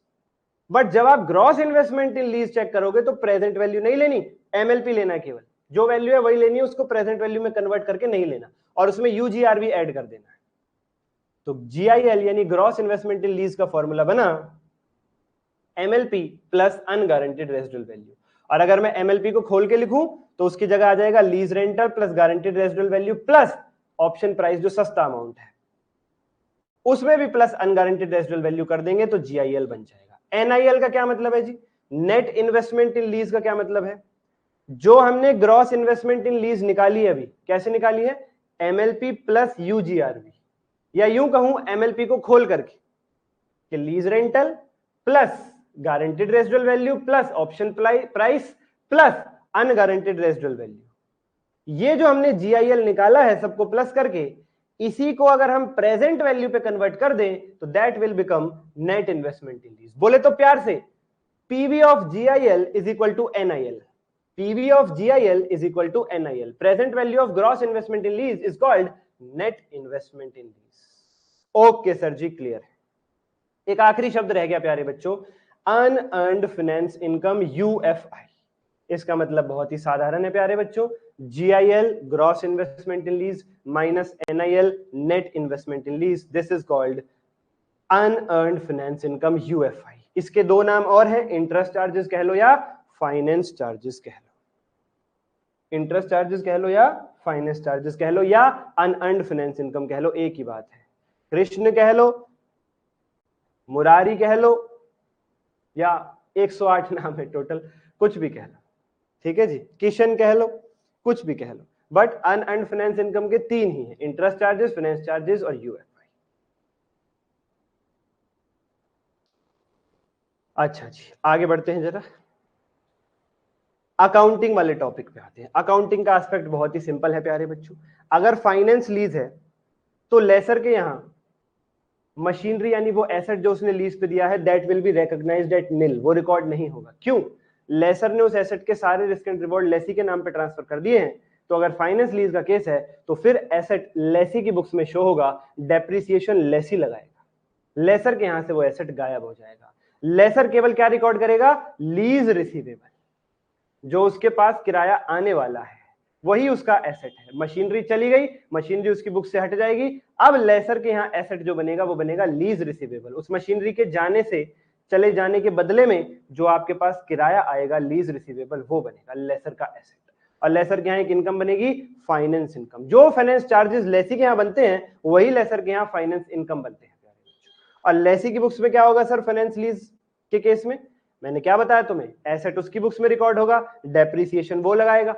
बट जब आप gross investment in lease check करोगे तो प्रेजेंट वैल्यू नहीं लेनी, एमएलपी लेना है, केवल जो वैल्यू है वही लेनी है, उसको प्रेजेंट वैल्यू में कन्वर्ट करके नहीं लेना, और उसमें यूजीआरबी ऐड कर देना है। तो जीआईएल यानी ग्रॉस इन्वेस्टमेंट इन लीज का फॉर्मूला बना MLP plus unguaranteed residual value. और अगर मैं एमएलपी को खोल के लिखूं तो उसकी जगह आ जाएगा lease rental plus guaranteed residual value plus option price जो सस्ता अमाउंट है, उसमें भी प्लस अनगारंटीड रेसिडुअल वैल्यू कर देंगे तो जीआईएल बन जाएगा। एनआईएल का क्या मतलब है जी, नेट इन्वेस्टमेंट इन लीज का क्या मतलब है, जो हमने ग्रॉस इन्वेस्टमेंट इन लीज निकाली है अभी, कैसे निकाली है, एमएलपी प्लस यूजीआरबी, या यूं कहूं एमएलपी को खोल करके कि lease rental plus guaranteed residual value plus option price plus unguaranteed residual value. ये जो हमने जीआईएल निकाला है सबको प्लस करके, इसी को अगर हम प्रेजेंट वैल्यू पे कन्वर्ट कर दें तो that will become net investment in lease. बोले तो प्यार से PV of GIL is equal to NIL, PV of GIL is equal to NIL. Present value of gross investment in lease is called net investment in lease. Okay sir ji, clear है। एक आखिरी शब्द रह गया प्यारे बच्चों, अनअर्न्ड फाइनेंस इनकम UFI। इसका मतलब बहुत ही साधारण है प्यारे बच्चों, GIL gross investment in lease minus NIL net investment in lease, this is called unearned finance income UFI। इसके दो नाम और हैं, इंटरेस्ट चार्जेस कह लो या फाइनेंस चार्जेस कह लो, इंटरेस्ट चार्जेस कह लो या फाइनेंस चार्जेस कह लो या अनअर्न्ड फाइनेंस इनकम कह लो, एक ही बात है। कृष्ण कह लो, मुरारी कह लो, या 108 नाम है टोटल, कुछ भी कह लो, ठीक है जी, किशन कह लो, कुछ भी कह लो, बट अनअर्न्ड फाइनेंस इनकम के तीन ही हैं, इंटरेस्ट चार्जेस, फाइनेंस चार्जेस और यूएफआई। अच्छा जी, आगे बढ़ते हैं जरा, अकाउंटिंग वाले टॉपिक पे आते हैं। अकाउंटिंग का एस्पेक्ट बहुत ही सिंपल है प्यारे बच्चों। अगर फाइनेंस लीज है तो लेसर के यहां मशीनरी यानी वो एसेट जो उसने लीज पे दिया है that will be recognised at nil, वो रिकॉर्ड नहीं होगा। क्यों? लेसर ने उस एसेट के सारे रिस्क एंड रिवॉर्ड लेसी के नाम पे ट्रांसफर कर दिए हैं। तो अगर फाइनेंस लीज का केस है तो फिर एसेट लेसी की बुक्स में शो होगा, डेप्रिसिएशन लेसी लगाएगा, लेसर के यहां से वो एसेट गायब हो जाएगा। लेसर केवल क्या रिकॉर्ड करेगा? लीज रिसीवेबल, जो उसके पास किराया आने वाला है वही उसका एसेट है। मशीनरी चली गई, मशीनरी उसकी बुक से हट जाएगी, अब लेसर के यहाँ एसेट जो बनेगा वो बनेगा लीज रिसीवेबल। उस मशीनरी के जाने से, चले जाने के बदले में जो आपके पास किराया आएगा लीज रिसीवेबल, वो बनेगा लेसर का एसेट। और लेसर के यहाँ एक इनकम बनेगी फाइनेंस इनकम। जो फाइनेंस चार्जेस लेसी के यहाँ बनते हैं वही लेसर के यहाँ फाइनेंस इनकम बनते हैं। और लेसी की बुक्स में क्या होगा सर फाइनेंस लीज के केस में? मैंने क्या बताया तुम्हें, एसेट उसकी बुक्स में रिकॉर्ड होगा, डेप्रिसिएशन वो लगाएगा,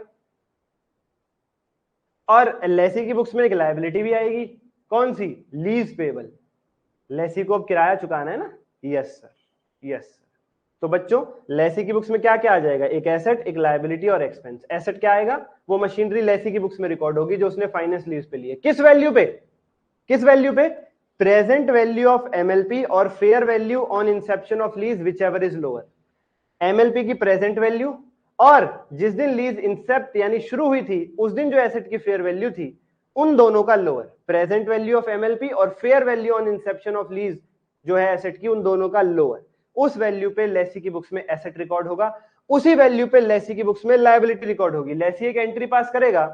और लेसी की बुक्स में एक लायबिलिटी भी आएगी, कौन सी? Lease payable. लेसी को अब किराया चुकाना है ना, यस सर, यस सर। तो बच्चों लेसी की बुक्स में क्या क्या आ जाएगा? एक एसेट, एक लायबिलिटी और एक्सपेंस। एसेट क्या आएगा? वो मशीनरी लेसी की बुक्स में रिकॉर्ड होगी जो उसने फाइनेंस लीज पे ली है। किस वैल्यू पे? किस वैल्यू पे? प्रेजेंट वैल्यू ऑफ एमएलपी और fair value on inception of lease which ever is lower. MLP की प्रेजेंट वैल्यू, और जिस दिन लीज इंसेप्ट यानी शुरू हुई थी उस दिन जो एसेट की फेयर वैल्यू थी, उन दोनों का lower. Present value of MLP और fair value on inception of lease जो है एसेट की, उन दोनों का लोअर। उस वैल्यू पे लेसी की बुक्स में एसेट रिकॉर्ड होगा, उसी वैल्यू पे लेसी की बुक्स में लायबिलिटी रिकॉर्ड होगी। लेसी एक एंट्री पास करेगा,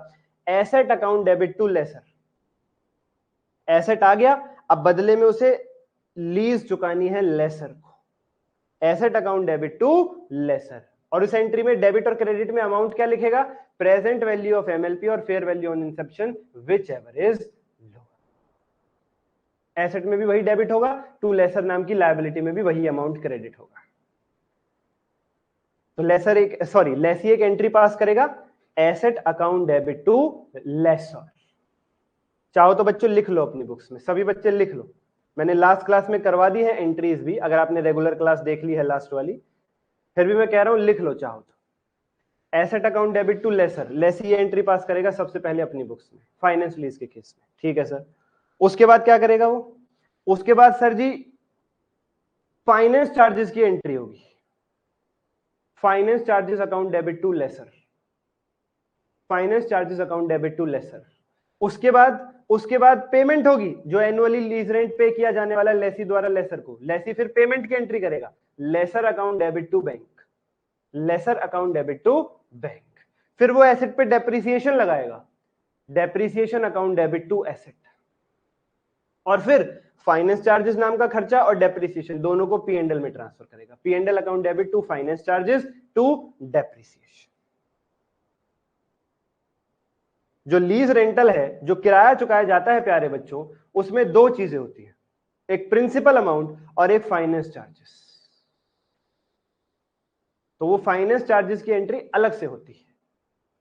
asset account debit to lessor. Asset आ गया, अब बदले में उसे लीज चुकानी है लेसर को, asset account debit to lessor. और उस एंट्री में डेबिट और क्रेडिट में अमाउंट क्या लिखेगा? प्रेजेंट वैल्यू ऑफ एमएलपी और fair value on Inception which ever is lower. Asset में भी वही डेबिट होगा, टू लेसर नाम की लायबिलिटी में भी वही अमाउंट क्रेडिट होगा। तो लेसर एक, सॉरी, लेसी एक एंट्री पास करेगा, asset account debit to lessor. चाहो तो बच्चों लिख लो अपनी बुक्स में, सभी बच्चे लिख लो, मैंने लास्ट क्लास में करवा दी है एंट्रीज भी, अगर आपने रेगुलर क्लास देख ली है लास्ट वाली, फिर भी मैं कह रहा हूं लिख लो चाहो तो। Asset account debit to lessor, lessee ये एंट्री पास करेगा सबसे पहले अपनी बुक्स में फाइनेंस लीज के केस में, ठीक है सर। उसके बाद क्या करेगा वो? उसके बाद सर जी फाइनेंस चार्जेस की एंट्री होगी, finance charges account debit to lessor, finance charges account debit to lessor. उसके बाद पेमेंट होगी, जो एनुअली लीज रेंट पे किया जाने वाला लेसी द्वारा लेसर को, लेसी फिर पेमेंट की एंट्री करेगा, lessor account debit to bank, lessor account debit to bank. फिर वो एसेट पे डेप्रिसिएशन लगाएगा, depreciation account debit to asset. और फिर फाइनेंस चार्जेस नाम का खर्चा और डेप्रिसिएशन दोनों को पी एंड एल में ट्रांसफर करेगा, P and L account debit to finance charges to depreciation. जो लीज रेंटल है, जो किराया चुकाया जाता है प्यारे बच्चों, उसमें दो चीजें होती हैं, एक प्रिंसिपल अमाउंट और एक फाइनेंस चार्जेस। तो वो फाइनेंस चार्जेस की एंट्री अलग से होती है,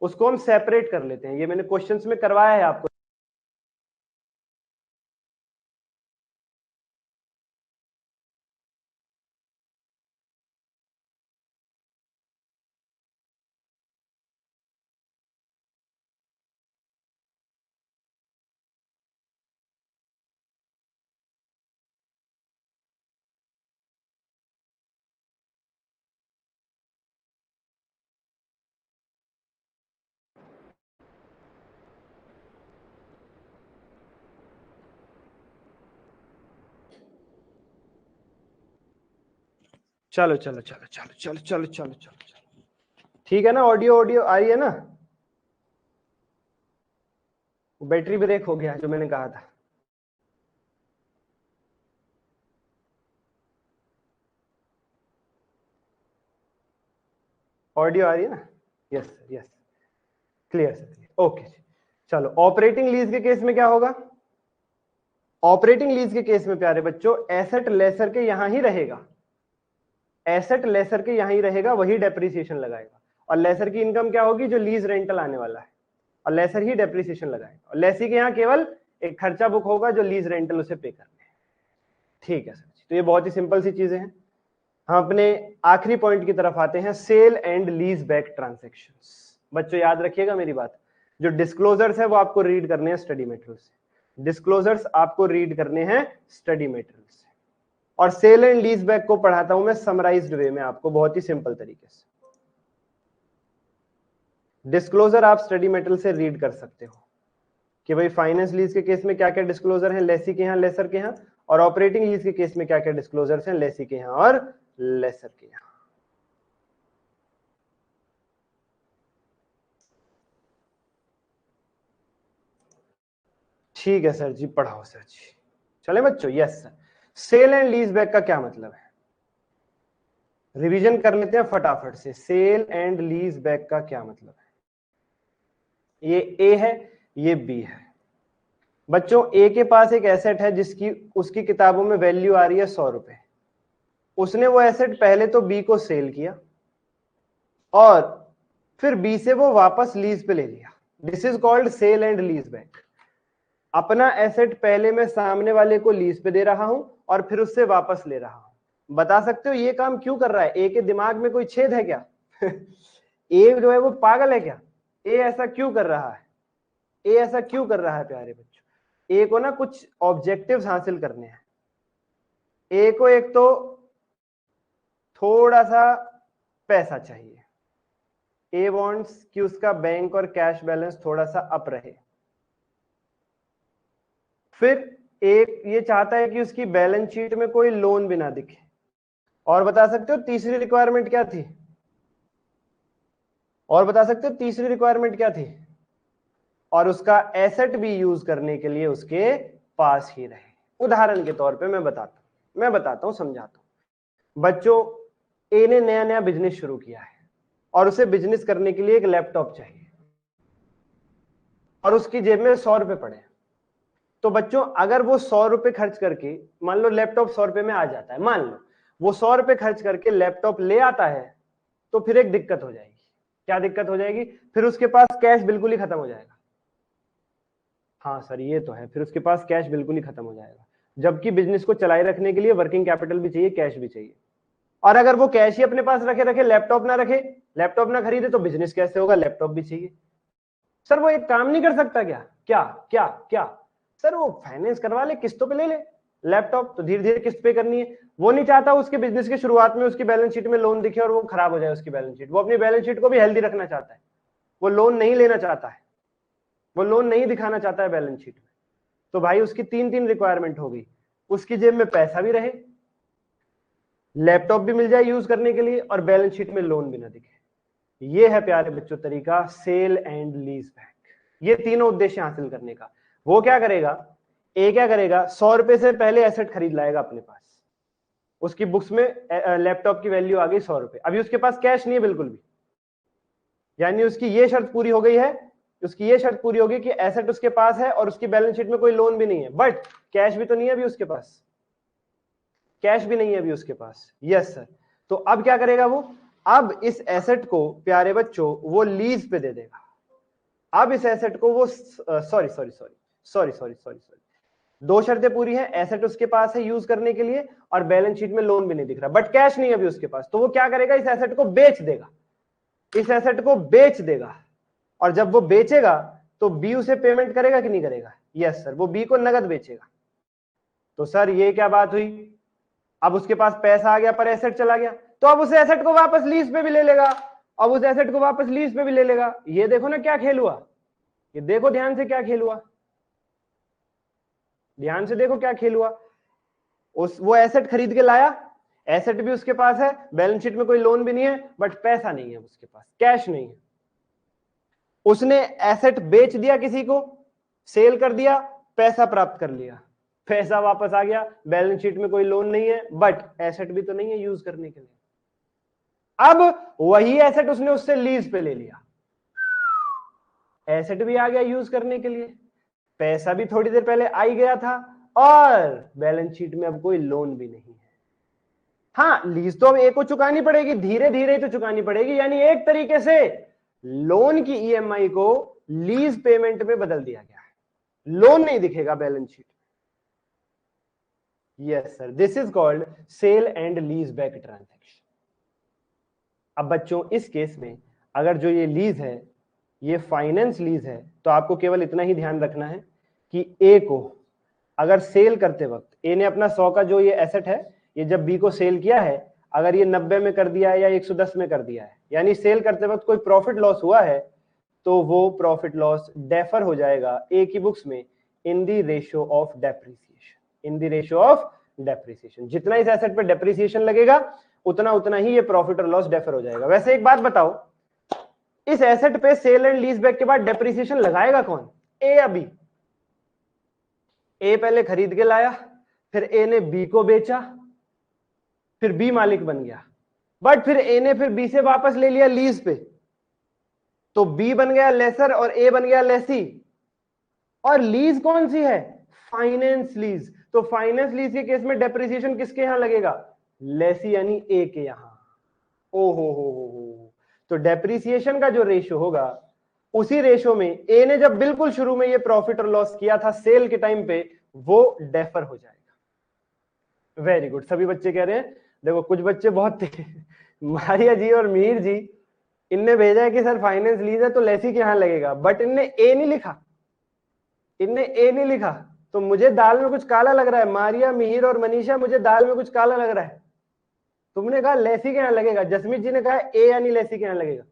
उसको हम सेपरेट कर लेते हैं, ये मैंने क्वेश्चंस में करवाया है आपको। चलो चलो चलो चलो चलो चलो चलो चलो, ठीक है ना? ऑडियो ऑडियो आ रही है ना? बैटरी ब्रेक हो गया जो मैंने कहा था। ऑडियो आ रही है ना? Yes sir, yes, clear sir, okay. चलो ऑपरेटिंग लीज के केस में क्या होगा? ऑपरेटिंग लीज के केस में प्यारे बच्चों एसेट लेसर के यहां ही रहेगा, एसेट लेसर के यहां ही रहेगा, वही डेप्रिसिएशन लगाएगा। और लेसर की इनकम क्या होगी? जो लीज रेंटल आने वाला है, और लेसर ही डेप्रिसिएशन लगाएगा। और लेसी के यहां केवल एक खर्चा बुक होगा जो लीज रेंटल उसे पे करने है। ठीक है सर, तो ये बहुत ही सिंपल सी चीजें हैं। हम अपने आखिरी पॉइंट की तरफ आते हैं, sale and lease back transactions. बच्चों याद रखिएगा मेरी बात, जो डिस्क्लोजर्स है वो आपको रीड करने हैं स्टडी मटेरियल से, डिस्क्लोजर्स आपको रीड करने हैं स्टडी मटेरियल से। और सेल एंड लीज बैक को पढ़ाता हूं मैं समराइज्ड वे में आपको, बहुत ही सिंपल तरीके से। डिस्क्लोजर आप स्टडी मटेरियल से रीड कर सकते हो कि भाई फाइनेंस लीज के केस में क्या क्या डिस्क्लोजर हैं लेसी के यहां लेसर के यहां, और ऑपरेटिंग लीज के केस में क्या क्या डिस्क्लोजर्स हैं लेसी के यहां और लेसर के यहां। ठीक है सर जी, पढ़ाओ सर जी। चले बच्चों, yes sir. Sale and lease back का क्या मतलब है? रिवीजन कर लेते हैं फटाफट से। सेल एंड लीज बैक का क्या मतलब है? ये ए है, ये बी है। बच्चों ए के पास एक एसेट है जिसकी उसकी किताबों में वैल्यू आ रही है 100 रुपए। उसने वो एसेट पहले तो बी को सेल किया और फिर बी से वो वापस लीज पे ले लिया। This is called sale and lease back. अपना एसेट पहले मैं सामने वाले को लीज पे दे रहा हूं और फिर उससे वापस ले रहा हूं। बता सकते हो ये काम क्यों कर रहा है? ए के दिमाग में कोई छेद है क्या? ए जो है वो पागल है क्या? ए ऐसा क्यों कर रहा है? ए ऐसा क्यों कर रहा है प्यारे बच्चों? ए को ना कुछ ऑब्जेक्टिव्स हासिल करने हैं। ए को एक तो थोड़ा सा पैसा चाहिए। ए वांट्स कि उसका बैंक और कैश बैलेंस थोड़ा सा अप रहे। फिर एक ये चाहता है कि उसकी बैलेंस शीट में कोई लोन भी ना दिखे। और बता सकते हो तीसरी रिक्वायरमेंट क्या थी? और बता सकते हो तीसरी रिक्वायरमेंट क्या थी? और उसका एसेट भी यूज करने के लिए उसके पास ही रहे। उदाहरण के तौर पे मैं बताता हूं, समझाता हूं। बच्चों ए ने नया नया बिजनेस शुरू किया है और उसे बिजनेस करने के लिए एक लैपटॉप चाहिए और उसकी जेब में 100 रुपए पड़े। तो बच्चों अगर वो 100 रुपए खर्च करके, मान लो लैपटॉप 100 रुपए में आ जाता है, मान लो वो 100 रुपए खर्च करके लैपटॉप ले आता है, तो फिर एक दिक्कत हो जाएगी। क्या दिक्कत हो जाएगी? फिर उसके पास कैश बिल्कुल ही खत्म हो जाएगा। हाँ सर ये तो है, फिर उसके पास कैश बिल्कुल ही खत्म हो जाएगा। जबकि बिजनेस को चलाए रखने के लिए वर्किंग कैपिटल भी चाहिए, कैश भी चाहिए। और अगर वो कैश ही अपने पास रखे रखे लैपटॉप ना रखे, लैपटॉप ना खरीदे, तो बिजनेस कैसे होगा? लैपटॉप भी चाहिए। सर वो एक काम नहीं कर सकता क्या? क्या क्या क्या? सर वो फाइनेंस करवा ले, किस्तों पे ले ले लैपटॉप, तो धीरे धीरे किस्त पे करनी है। वो नहीं चाहता उसके बिजनेस के शुरुआत में उसकी बैलेंस शीट में लोन दिखे और वो खराब हो जाए उसकी बैलेंस शीट। वो अपनी बैलेंस शीट को भी हेल्दी रखना चाहता है, वो लोन नहीं लेना चाहता है, वो लोन नहीं दिखाना चाहता है बैलेंस शीट में। तो भाई उसकी तीन तीन रिक्वायरमेंट हो गई, उसकी जेब में पैसा भी रहे, लैपटॉप भी मिल जाए यूज करने के लिए, और बैलेंस शीट में लोन भी ना दिखे। ये है प्यारे बच्चों तरीका सेल एंड लीज बैक। ये तीनों उद्देश्य हासिल करने का। वो क्या करेगा? ए क्या करेगा? 100 रुपए से पहले एसेट खरीद लाएगा अपने पास। उसकी बुक्स में लैपटॉप की वैल्यू आ गई 100 रुपए, अभी उसके पास कैश नहीं है बिल्कुल भी। यानी उसकी ये शर्त पूरी हो गई है, उसकी ये शर्त पूरी होगी कि एसेट उसके पास है और उसकी बैलेंस शीट में कोई लोन भी नहीं है, बट कैश भी तो नहीं है अभी उसके पास, कैश भी नहीं है अभी उसके पास। Yes sir. तो अब क्या करेगा वो? अब इस एसेट को प्यारे बच्चों वो लीज पे दे देगा। अब इस एसेट को वो सॉरी, दो शर्तें पूरी हैं, एसेट उसके पास है यूज करने के लिए और बैलेंस शीट में लोन भी नहीं दिख रहा, बट कैश नहीं है अभी उसके पास। तो वो क्या करेगा? इस एसेट को बेच देगा, इस एसेट को बेच देगा। और जब वो बेचेगा तो बी उसे पेमेंट करेगा कि नहीं करेगा? यस सर, वो बी को नगद बेचेगा। तो सर ये क्या बात हुई? अब उसके पास पैसा आ गया पर एसेट चला गया, तो अब उस एसेट को वापस लीज पे भी ले लेगा, अब उस एसेट को वापस लीज पे भी ले लेगा। ये देखो ना क्या खेल हुआ, ये देखो ध्यान से क्या खेल हुआ, ध्यान से देखो क्या खेल हुआ। वो एसेट खरीद के लाया, एसेट भी उसके पास है, बैलेंस शीट में कोई लोन भी नहीं है, बट पैसा नहीं है उसके पास, कैश नहीं है। उसने एसेट बेच दिया, किसी को सेल कर दिया, पैसा प्राप्त कर लिया, पैसा वापस आ गया, बैलेंस शीट में कोई लोन नहीं है, बट एसेट भी तो नहीं है यूज करने के लिए। अब वही एसेट उसने उससे लीज पे ले लिया, एसेट भी आ गया यूज करने के लिए, पैसा भी थोड़ी देर पहले आ ही गया था, और बैलेंस शीट में अब कोई लोन भी नहीं है। हाँ, लीज तो अब ए को चुकानी पड़ेगी, धीरे धीरे तो चुकानी पड़ेगी, यानी एक तरीके से लोन की ईएमआई को लीज पेमेंट में बदल दिया गया है, लोन नहीं दिखेगा balance sheet. Yes sir, this is called sale and lease back transaction. अब बच्चों इस केस में अगर जो ये लीज है ये फाइनेंस लीज है, तो आपको केवल इतना ही ध्यान रखना है कि ए को अगर सेल करते वक्त ए ने अपना 100 का जो ये एसेट है, ये जब बी को सेल किया है, अगर ये 90 में कर दिया है या 110 में कर दिया है, यानी सेल करते वक्त कोई प्रॉफिट लॉस हुआ है, तो वो प्रॉफिट लॉस डेफर हो जाएगा ए की बुक्स में in the ratio of depreciation, in the ratio of depreciation. जितना इस एसेट पे डेप्रिसिएशन लगेगा उतना ही ये प्रॉफिट और लॉस डेफर हो जाएगा। वैसे एक बात बताओ, इस एसेट पे सेल एंड लीज बैक के बाद डेप्रिसिएशन लगाएगा कौन, ए या बी? ए पहले खरीद के लाया, फिर ए ने बी को बेचा, फिर बी मालिक बन गया, बट फिर ए ने फिर बी से वापस ले लिया लीज पे, तो बी बन गया लेसर और ए बन गया लेसी। और लीज कौन सी है, फाइनेंस लीज। तो फाइनेंस लीज के केस में डेप्रिसिएशन किसके यहां लगेगा, लेसी यानी ए के यहां। ओ हो, तो डेप्रिसिएशन का जो रेशियो होगा उसी रेशियो में ए ने जब बिल्कुल शुरू में ये प्रॉफिट और लॉस किया था सेल के टाइम पे, वो डेफर हो जाएगा। वेरी गुड, सभी बच्चे कह रहे हैं। देखो कुछ बच्चे बहुत मारिया जी और मीर जी, इनने भेजा है कि सर फाइनेंस लीज है तो लेसी के यहां लगेगा, बट इनने ए नहीं लिखा, इनने ए नहीं लिखा, तो मुझे दाल में कुछ काला लग रहा है। मारिया, मिहिर और मनीषा, मुझे दाल में कुछ काला लग रहा है। तुमने कहा लेसी के यहां लगेगा, जसमीत जी ने कहा ए यानी लेसी के यहां लगेगा।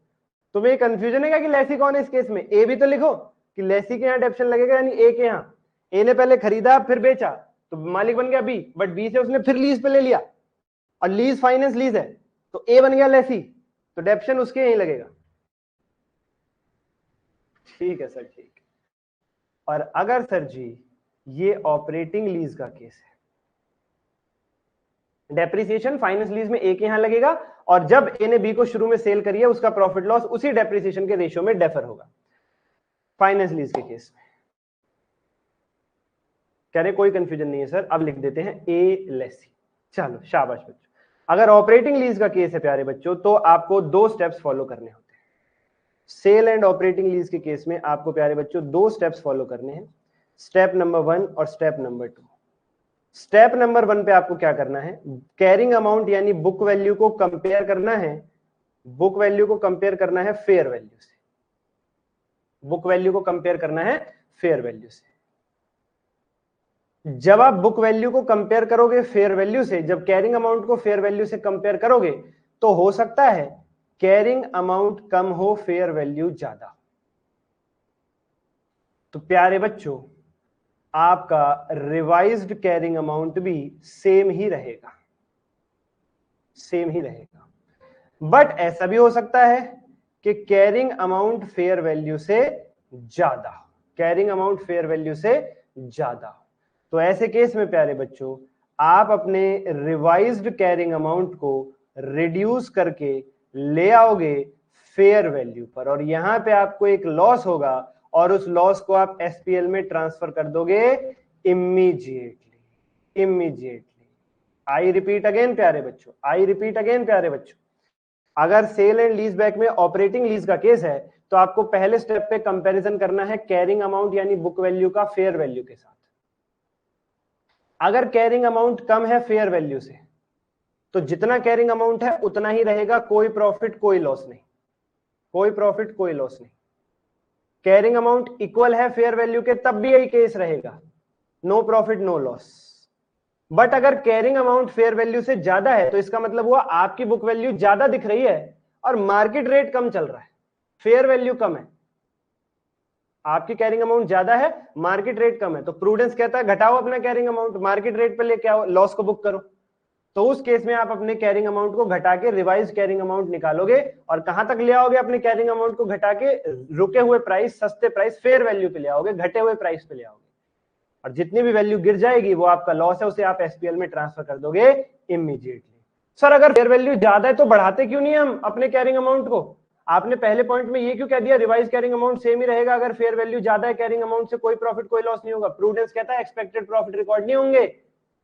तुम्हें ये कंफ्यूजन है क्या कि लेसी कौन है इस केस में? ए भी तो लिखो कि लेसी के यहां डेप्शन लगेगा, यानी ए के यहां। ए ने पहले खरीदा फिर बेचा, तो मालिक बन गया बी, बट बी से उसने फिर लीज पे ले लिया, और लीज फाइनेंस लीज है, तो ए बन गया लेसी, तो डेप्शन उसके यहीं लगेगा। ठीक है सर, ठीक। और अगर सर जी ये ऑपरेटिंग लीज का केस है, डेप्रिसिएशन फाइनेंस लीज में ए के यहां लगेगा, और जब ए ने बी को शुरू में सेल करी है उसका प्रॉफिट लॉस उसी डेप्रिसिएशन के रेशियो में डेफर होगा फाइनेंस लीज के केस में। कह रहे कोई कंफ्यूजन नहीं है सर, अब लिख देते हैं ए लेसी। चलो शाबाश बच्चों। अगर ऑपरेटिंग लीज का केस है प्यारे बच्चों, तो आपको 2 स्टेप्स फॉलो करने होते हैं। सेल एंड ऑपरेटिंग लीज के केस में आपको प्यारे बच्चों 2 स्टेप्स फॉलो करने हैं, स्टेप नंबर 1 और स्टेप नंबर 2। स्टेप नंबर 1 पे आपको क्या करना है, कैरिंग अमाउंट यानी बुक वैल्यू को कंपेयर करना है, बुक वैल्यू को कंपेयर करना है फेयर वैल्यू से, बुक वैल्यू को कंपेयर करना है फेयर वैल्यू से। जब आप बुक वैल्यू को कंपेयर करोगे फेयर वैल्यू से, जब कैरिंग अमाउंट को फेयर वैल्यू से कंपेयर करोगे, तो हो सकता है कैरिंग अमाउंट कम हो, फेयर वैल्यू ज्यादा। तो प्यारे बच्चों आपका रिवाइज्ड कैरिंग अमाउंट भी सेम ही रहेगा, सेम ही रहेगा। बट ऐसा भी हो सकता है कि कैरिंग अमाउंट फेयर वैल्यू से ज्यादा, कैरिंग अमाउंट फेयर वैल्यू से ज्यादा। तो ऐसे केस में प्यारे बच्चों आप अपने रिवाइज्ड कैरिंग अमाउंट को रिड्यूस करके ले आओगे फेयर वैल्यू पर, और यहां पे आपको एक लॉस होगा और उस लॉस को आप एसपीएल में ट्रांसफर कर दोगे immediately, immediately. I repeat again प्यारे बच्चों, आई रिपीट अगेन प्यारे बच्चों, अगर सेल एंड लीज बैक में ऑपरेटिंग लीज का केस है तो आपको पहले स्टेप पे कंपैरिजन करना है कैरिंग अमाउंट यानी बुक वैल्यू का फेयर वैल्यू के साथ। अगर कैरिंग अमाउंट कम है फेयर वैल्यू से, तो जितना कैरिंग अमाउंट है उतना ही रहेगा, कोई प्रॉफिट कोई लॉस नहीं, कोई प्रॉफिट कोई लॉस नहीं। कैरिंग अमाउंट इक्वल है फेयर वैल्यू के, तब भी यही केस रहेगा, no profit no loss. But अगर कैरिंग अमाउंट फेयर वैल्यू से ज्यादा है, तो इसका मतलब हुआ आपकी बुक वैल्यू ज्यादा दिख रही है और मार्केट रेट कम चल रहा है, फेयर वैल्यू कम है। आपकी कैरिंग अमाउंट ज्यादा है, मार्केट रेट कम है, तो प्रूडेंस कहता है घटाओ अपना कैरिंग अमाउंट, मार्केट रेट पे लेके आओ, लॉस को बुक करो। तो उस केस में आप अपने कैरिंग अमाउंट को घटा के रिवाइज कैरिंग अमाउंट निकालोगे, और कहां तक ले आओगे अपने कैरिंग अमाउंट को घटा के, रुके हुए प्राइस, सस्ते प्राइस, फेयर वैल्यू पे ले आओगे, घटे हुए प्राइस पे ले आओगे, और जितनी भी वैल्यू गिर जाएगी वो आपका लॉस है, उसे आप एसपीएल में ट्रांसफर कर दोगे इमीडिएटली। सर अगर फेयर वैल्यू ज्यादा है तो बढ़ाते क्यों नहीं हम अपने कैरिंग अमाउंट को? आपने पहले पॉइंट में ये क्यों कह दिया रिवाइज कैरिंग अमाउंट सेम ही रहेगा, अगर फेयर वैल्यू ज्यादा है कैरिंग अमाउंट से कोई प्रॉफिट कोई लॉस नहीं होगा? प्रूडेंस कहता है एक्सपेक्टेड प्रॉफिट रिकॉर्ड नहीं होंगे,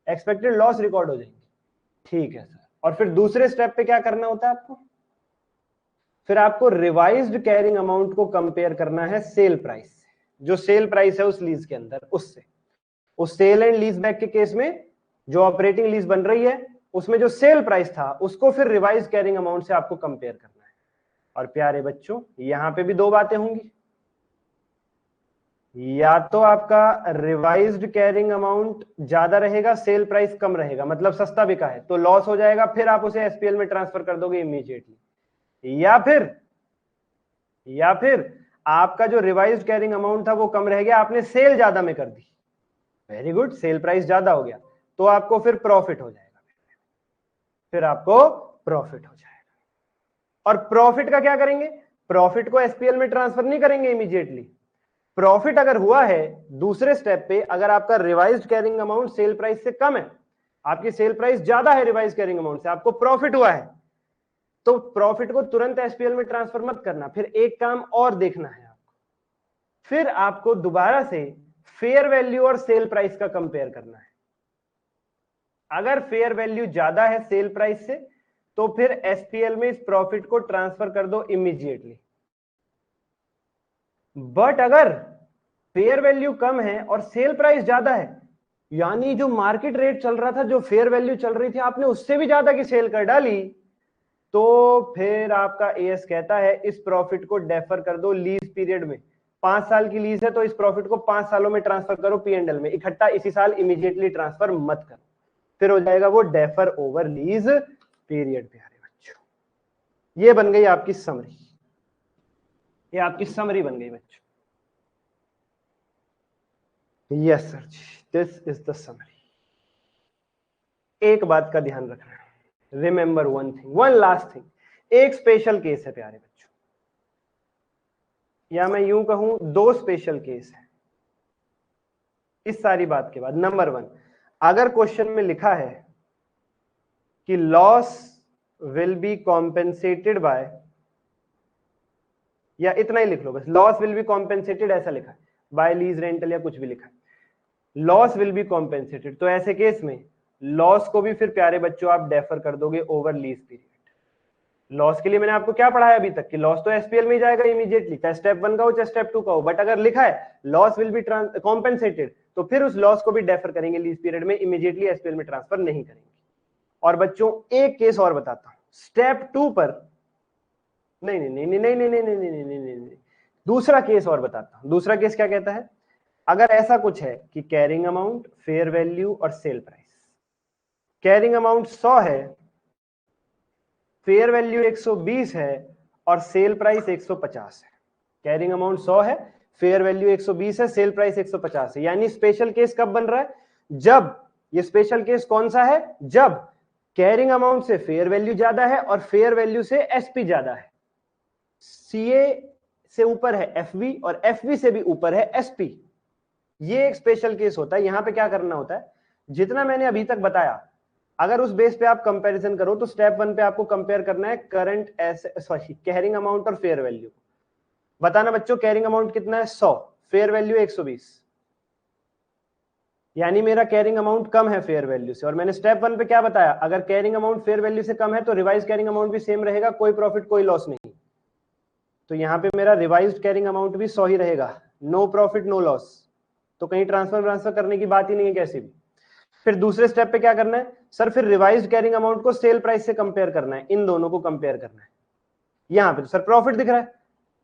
एक्सपेक्टेड लॉस रिकॉर्ड हो जाएंगे। ठीक है सर, और फिर दूसरे स्टेप पे क्या करना होता है आपको? फिर आपको रिवाइज्ड कैरिंग अमाउंट को कंपेयर करना है सेल प्राइस से, जो सेल प्राइस है उस लीज के अंदर, उससे। उस सेल एंड लीज बैक के केस में जो ऑपरेटिंग लीज बन रही है उसमें जो सेल प्राइस था उसको फिर रिवाइज कैरिंग अमाउंट से आपको कंपेयर करना है। और प्यारे बच्चों यहां पे भी दो बातें होंगी, या तो आपका रिवाइज्ड कैरिंग अमाउंट ज्यादा रहेगा, सेल प्राइस कम रहेगा, मतलब सस्ता बिका है तो लॉस हो जाएगा, फिर आप उसे एसपीएल में ट्रांसफर कर दोगे इमीडिएटली, या फिर आपका जो रिवाइज्ड कैरिंग अमाउंट था वो कम रह गया, आपने सेल ज्यादा में कर दी, वेरी गुड, सेल प्राइस ज्यादा हो गया तो आपको फिर प्रॉफिट हो जाएगा, फिर आपको प्रॉफिट हो जाएगा। और प्रॉफिट का क्या करेंगे? प्रॉफिट को एसपीएल में ट्रांसफर नहीं करेंगे इमीडिएटली। प्रॉफिट अगर हुआ है दूसरे स्टेप पे, अगर आपका revised carrying amount sale price से कम है, आपकी सेल प्राइस ज्यादा है रिवाइज कैरिंग अमाउंट से, आपको प्रॉफिट हुआ है, तो प्रॉफिट को तुरंत एसपीएल में ट्रांसफर मत करना, फिर एक काम और देखना है आपको, फिर आपको दोबारा से फेयर वैल्यू और सेल प्राइस का कंपेयर करना है। अगर फेयर वैल्यू ज्यादा है सेल प्राइस से तो फिर एसपीएल में इस प्रॉफिट को ट्रांसफर कर दो इमीडिएटली। बट अगर फेयर वैल्यू कम है और सेल प्राइस ज्यादा है, यानी जो मार्केट रेट चल रहा था, जो फेयर वैल्यू चल रही थी, आपने उससे भी ज्यादा की सेल कर डाली, तो फिर आपका एएस कहता है इस प्रॉफिट को डेफर कर दो लीज पीरियड में। 5 साल की लीज है तो इस प्रॉफिट को 5 सालों में ट्रांसफर करो पीएनएल में, इकट्ठा इसी साल इमीडिएटली ट्रांसफर मत करो, फिर हो जाएगा वो डेफर ओवर लीज पीरियड। प्यारे बच्चों ये बन गई आपकी समरी, ये आपकी समरी बन गई बच्चों। Yes sir ji, this is the summary. एक बात का ध्यान रखना है, remember one thing, one last thing, एक स्पेशल केस है प्यारे बच्चों, या मैं यूं कहूं दो स्पेशल केस है इस सारी बात के बाद। नंबर 1, अगर क्वेश्चन में लिखा है कि loss will be compensated by, या इतना ही लिख लो बस, लॉस विल बी कॉम्पेंसेटेड ऐसा लिखा है, बाय लीज रेंटल या कुछ भी लिखा है, लॉस विल बी कॉम्पेंसेटेड, तो ऐसे केस में लॉस को भी फिर प्यारे बच्चों आप डेफर कर दोगे ओवर लीज पीरियड। लॉस के लिए मैंने आपको क्या पढ़ाया अभी तक कि लॉस तो एसपीएल में ही जाएगा इमीडिएटली, चाहे स्टेप 1 का हो चाहे स्टेप 2 का हो, बट अगर लिखा है लॉस विल बी कॉम्पेंसेटेड तो फिर उस लॉस को भी डेफर करेंगे लीज पीरियड में, इमीडिएटली एसपीएल में ट्रांसफर नहीं करेंगे। और बच्चों एक केस और बताता हूं स्टेप 2 पर, नहीं नहीं नहीं नहीं नहीं नहीं नहीं नहीं नहीं नहीं नहीं, दूसरा केस और बताता हूं। दूसरा केस क्या कहता है, अगर ऐसा कुछ है कि कैरिंग अमाउंट, फेयर वैल्यू और सेल प्राइस, कैरिंग अमाउंट 100 है, फेयर वैल्यू 120 है और सेल प्राइस 150 है। कैरिंग अमाउंट 100 है, फेयर वैल्यू 120 है, सेल प्राइस 150 है, यानी स्पेशल केस कब बन रहा है? जब, ये स्पेशल केस कौन सा है? जब कैरिंग अमाउंट से फेयर वैल्यू ज्यादा है और फेयर वैल्यू से एसपी ज्यादा है, सीए से ऊपर है एफवी और एफवी से भी ऊपर है एसपी, ये एक स्पेशल केस होता है। यहां पे क्या करना होता है, जितना मैंने अभी तक बताया अगर उस बेस पे आप कंपैरिजन करो तो स्टेप 1 पे आपको कंपेयर करना है current asset, sorry carrying amount और फेयर वैल्यू। बताना बच्चों कैरिंग अमाउंट कितना है? 100, फेयर वैल्यू 120, यानी मेरा कैरिंग अमाउंट कम है फेयर वैल्यू से। और मैंने स्टेप 1 पे क्या बताया, अगर कैरिंग अमाउंट फेयर वैल्यू से कम है तो रिवाइज कैरिंग अमाउंट भी सेम रहेगा, कोई प्रॉफिट कोई लॉस नहीं, तो यहां पे मेरा रिवाइज्ड कैरिंग अमाउंट भी 100 ही रहेगा, नो प्रॉफिट नो लॉस, तो कहीं ट्रांसफर करने की बात ही नहीं है कैसे भी। फिर दूसरे स्टेप पे क्या करना है सर, फिर रिवाइज्ड कैरिंग अमाउंट को सेल प्राइस से कंपेयर करना है, इन दोनों को कंपेयर करना है। यहां पे तो सर प्रॉफिट दिख रहा है,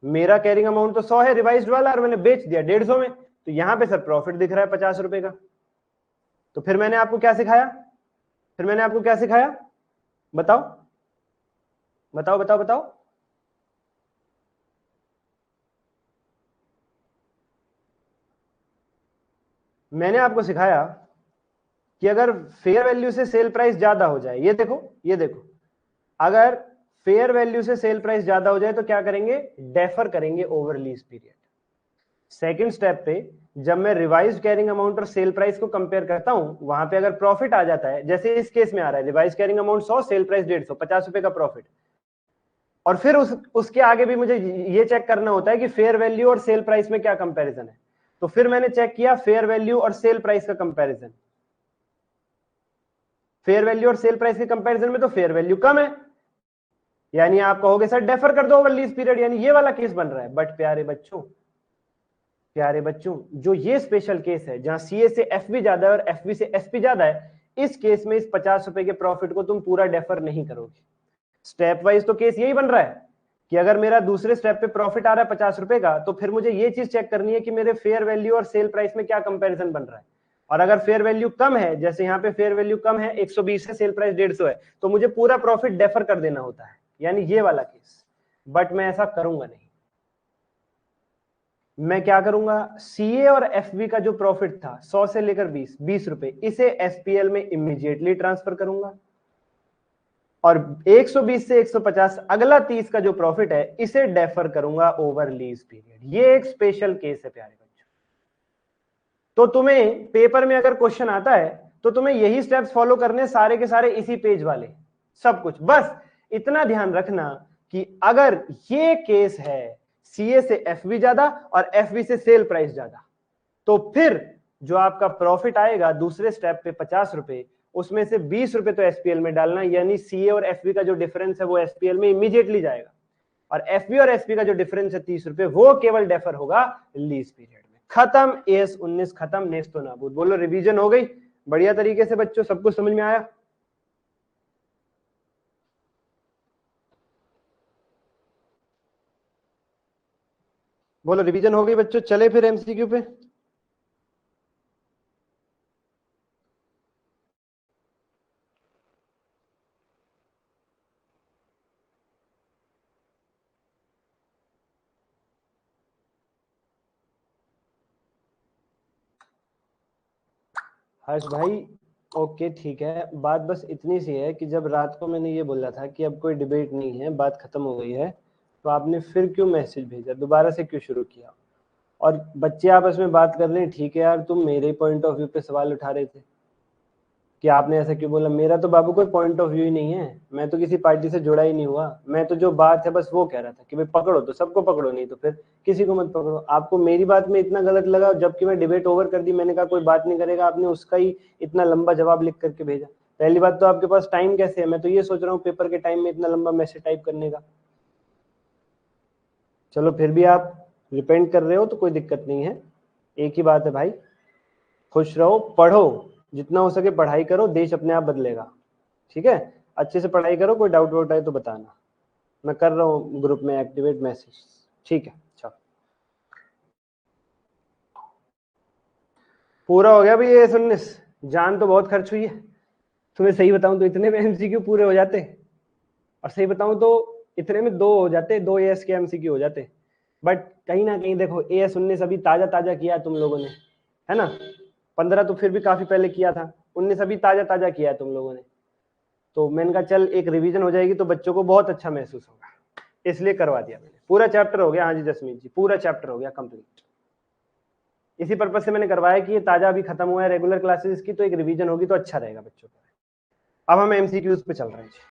मेरा कैरिंग अमाउंट तो 100 है रिवाइज्ड वाला और मैंने बेच दिया 150 में, तो यहां पे सर प्रॉफिट दिख रहा है 50 रुपए का। तो फिर मैंने आपको क्या सिखाया, फिर मैंने आपको क्या सिखाया, बताओ बताओ बताओ बताओ। मैंने आपको सिखाया कि अगर फेयर वैल्यू से सेल प्राइस ज्यादा हो जाए, ये देखो ये देखो, अगर फेयर वैल्यू से सेल प्राइस ज्यादा हो जाए तो क्या करेंगे, डेफर करेंगे over lease period. Second step पे जब मैं रिवाइज कैरिंग अमाउंट और सेल प्राइस को कंपेयर करता हूं, वहां पे अगर प्रॉफिट आ जाता है, जैसे इस केस में आ रहा है revise carrying amount 100, sale price 150, 50 रुपए का प्रॉफिट, और फिर उसके आगे भी मुझे ये चेक करना होता है कि फेयर वैल्यू और सेल प्राइस में क्या कंपैरिजन है। तो फिर मैंने चेक किया फेयर वैल्यू और सेल प्राइस का कंपैरिजन। फेयर वैल्यू और सेल प्राइस के कंपैरिजन में तो फेयर वैल्यू कम है, यानी आप कहोगे सर डेफर कर दो ओवर लीज पीरियड, यानी ये वाला केस बन रहा है। बट प्यारे बच्चों, जो ये स्पेशल केस है जहां सीए से एफबी ज्यादा है और एफबी से एसपी ज्यादा है, इस केस में इस 50 रुपए के प्रॉफिट को तुम पूरा डेफर नहीं करोगे। स्टेप वाइज तो केस यही बन रहा है कि अगर मेरा दूसरे स्टेप पे प्रॉफिट आ रहा है 50 रुपए का, तो फिर मुझे ये चीज चेक करनी है कि मेरे फेयर वैल्यू और सेल प्राइस में क्या कंपैरिजन बन रहा है। और अगर फेयर वैल्यू कम है, जैसे यहाँ पे फेयर वैल्यू कम है 120 है, सेल प्राइस 150 है, तो मुझे पूरा प्रॉफिट डेफर कर देना होता है, यानी ये वाला केस। बट मैं ऐसा करूंगा नहीं। मैं क्या करूंगा, सीए और एफबी का जो प्रॉफिट था 100 से लेकर 20 रुपए, इसे एसपीएल में इमीडिएटली ट्रांसफर करूंगा, और 120 से 150 अगला 30 का जो प्रॉफिट है इसे डेफर करूंगा ओवर लीज पीरियड। ये एक स्पेशल केस है प्यारे बच्चों। तो तुम्हें पेपर में अगर क्वेश्चन आता है तो तुम्हें यही स्टेप्स फॉलो करने, सारे के सारे इसी पेज वाले, सब कुछ। बस इतना ध्यान रखना कि अगर ये केस है सीए से एफबी ज्यादा और एफबी से सेल प्राइस ज्यादा, तो फिर जो आपका प्रॉफिट आएगा दूसरे स्टेप पे 50 रुपए, उसमें से 20 रुपए तो एसपीएल में डालना, यानी सीए और एफबी का जो डिफरेंस है वो एसपीएल में इमीडिएटली जाएगा, और एफबी और एसपी का जो डिफरेंस है 30 रुपए, वो केवल डेफर होगा लीज पीरियड में। खत्म, एस 19 खत्म, नेस्तो नाबूद। बोलो रिवीजन हो गई बढ़िया तरीके से बच्चों, सब कुछ समझ में आया? बोलो रिवीजन हो गई बच्चों, चले फिर एमसीक्यू पे। हर्ष भाई ओके ठीक है, बात बस इतनी सी है कि जब रात को मैंने ये बोला था कि अब कोई डिबेट नहीं है, बात खत्म हो गई है, तो आपने फिर क्यों मैसेज भेजा, दोबारा से क्यों शुरू किया? और बच्चे आपस में बात कर रहे हैं, ठीक है यार, तुम मेरे पॉइंट ऑफ व्यू पे सवाल उठा रहे थे कि आपने ऐसा क्यों बोला। मेरा तो बाबू कोई पॉइंट ऑफ व्यू ही नहीं है, मैं तो किसी पार्टी से जुड़ा ही नहीं हुआ। मैं तो जो बात है बस वो कह रहा था कि भाई पकड़ो तो सबको पकड़ो, नहीं तो फिर किसी को मत पकड़ो। आपको मेरी बात में इतना गलत लगा, जबकि मैं डिबेट ओवर कर दी, मैंने कहा कोई बात नहीं करेगा, आपने उसका ही इतना लंबा जवाब लिख करके भेजा। पहली बात तो आपके पास टाइम कैसे है, मैं तो ये सोच रहा हूँ पेपर के टाइम में इतना लंबा मैसेज टाइप करने का। चलो फिर भी आप रिपेंट कर रहे हो तो कोई दिक्कत नहीं है, एक ही बात है भाई, खुश रहो, पढ़ो, जितना हो सके पढ़ाई करो, देश अपने आप बदलेगा। ठीक है, अच्छे से पढ़ाई करो, कोई डाउट वाउट आए तो बताना, मैं कर रहा हूँ ग्रुप में एक्टिवेट मैसेज। ठीक है, चलो पूरा हो गया भाई ये 19। जान तो बहुत खर्च हुई है, तुम्हें सही बताऊं तो इतने में एमसीक्यू पूरे हो जाते, और सही बताऊं तो इतने में दो हो जाते, 2 एएस के एमसीक्यू हो जाते। बट कहीं ना कहीं देखो एएस 19 अभी ताजा ताजा किया है तुम लोगों ने, है ना? 15 तो फिर भी काफी पहले किया था, 19 अभी ताजा ताजा किया है तुम लोगों ने, तो मैंने कहा चल एक रिवीजन हो जाएगी तो बच्चों को बहुत अच्छा महसूस होगा, इसलिए करवा दिया मैंने। पूरा चैप्टर हो गया, हाँ जी जसमीत जी, पूरा चैप्टर हो गया कंप्लीट। इसी पर्पज से मैंने करवाया कि ये ताजा अभी खत्म हुआ है रेगुलर क्लासेस की, तो एक रिवीजन होगी तो अच्छा रहेगा बच्चों का। अब हम एमसीक्यूज पे चल रहे हैं।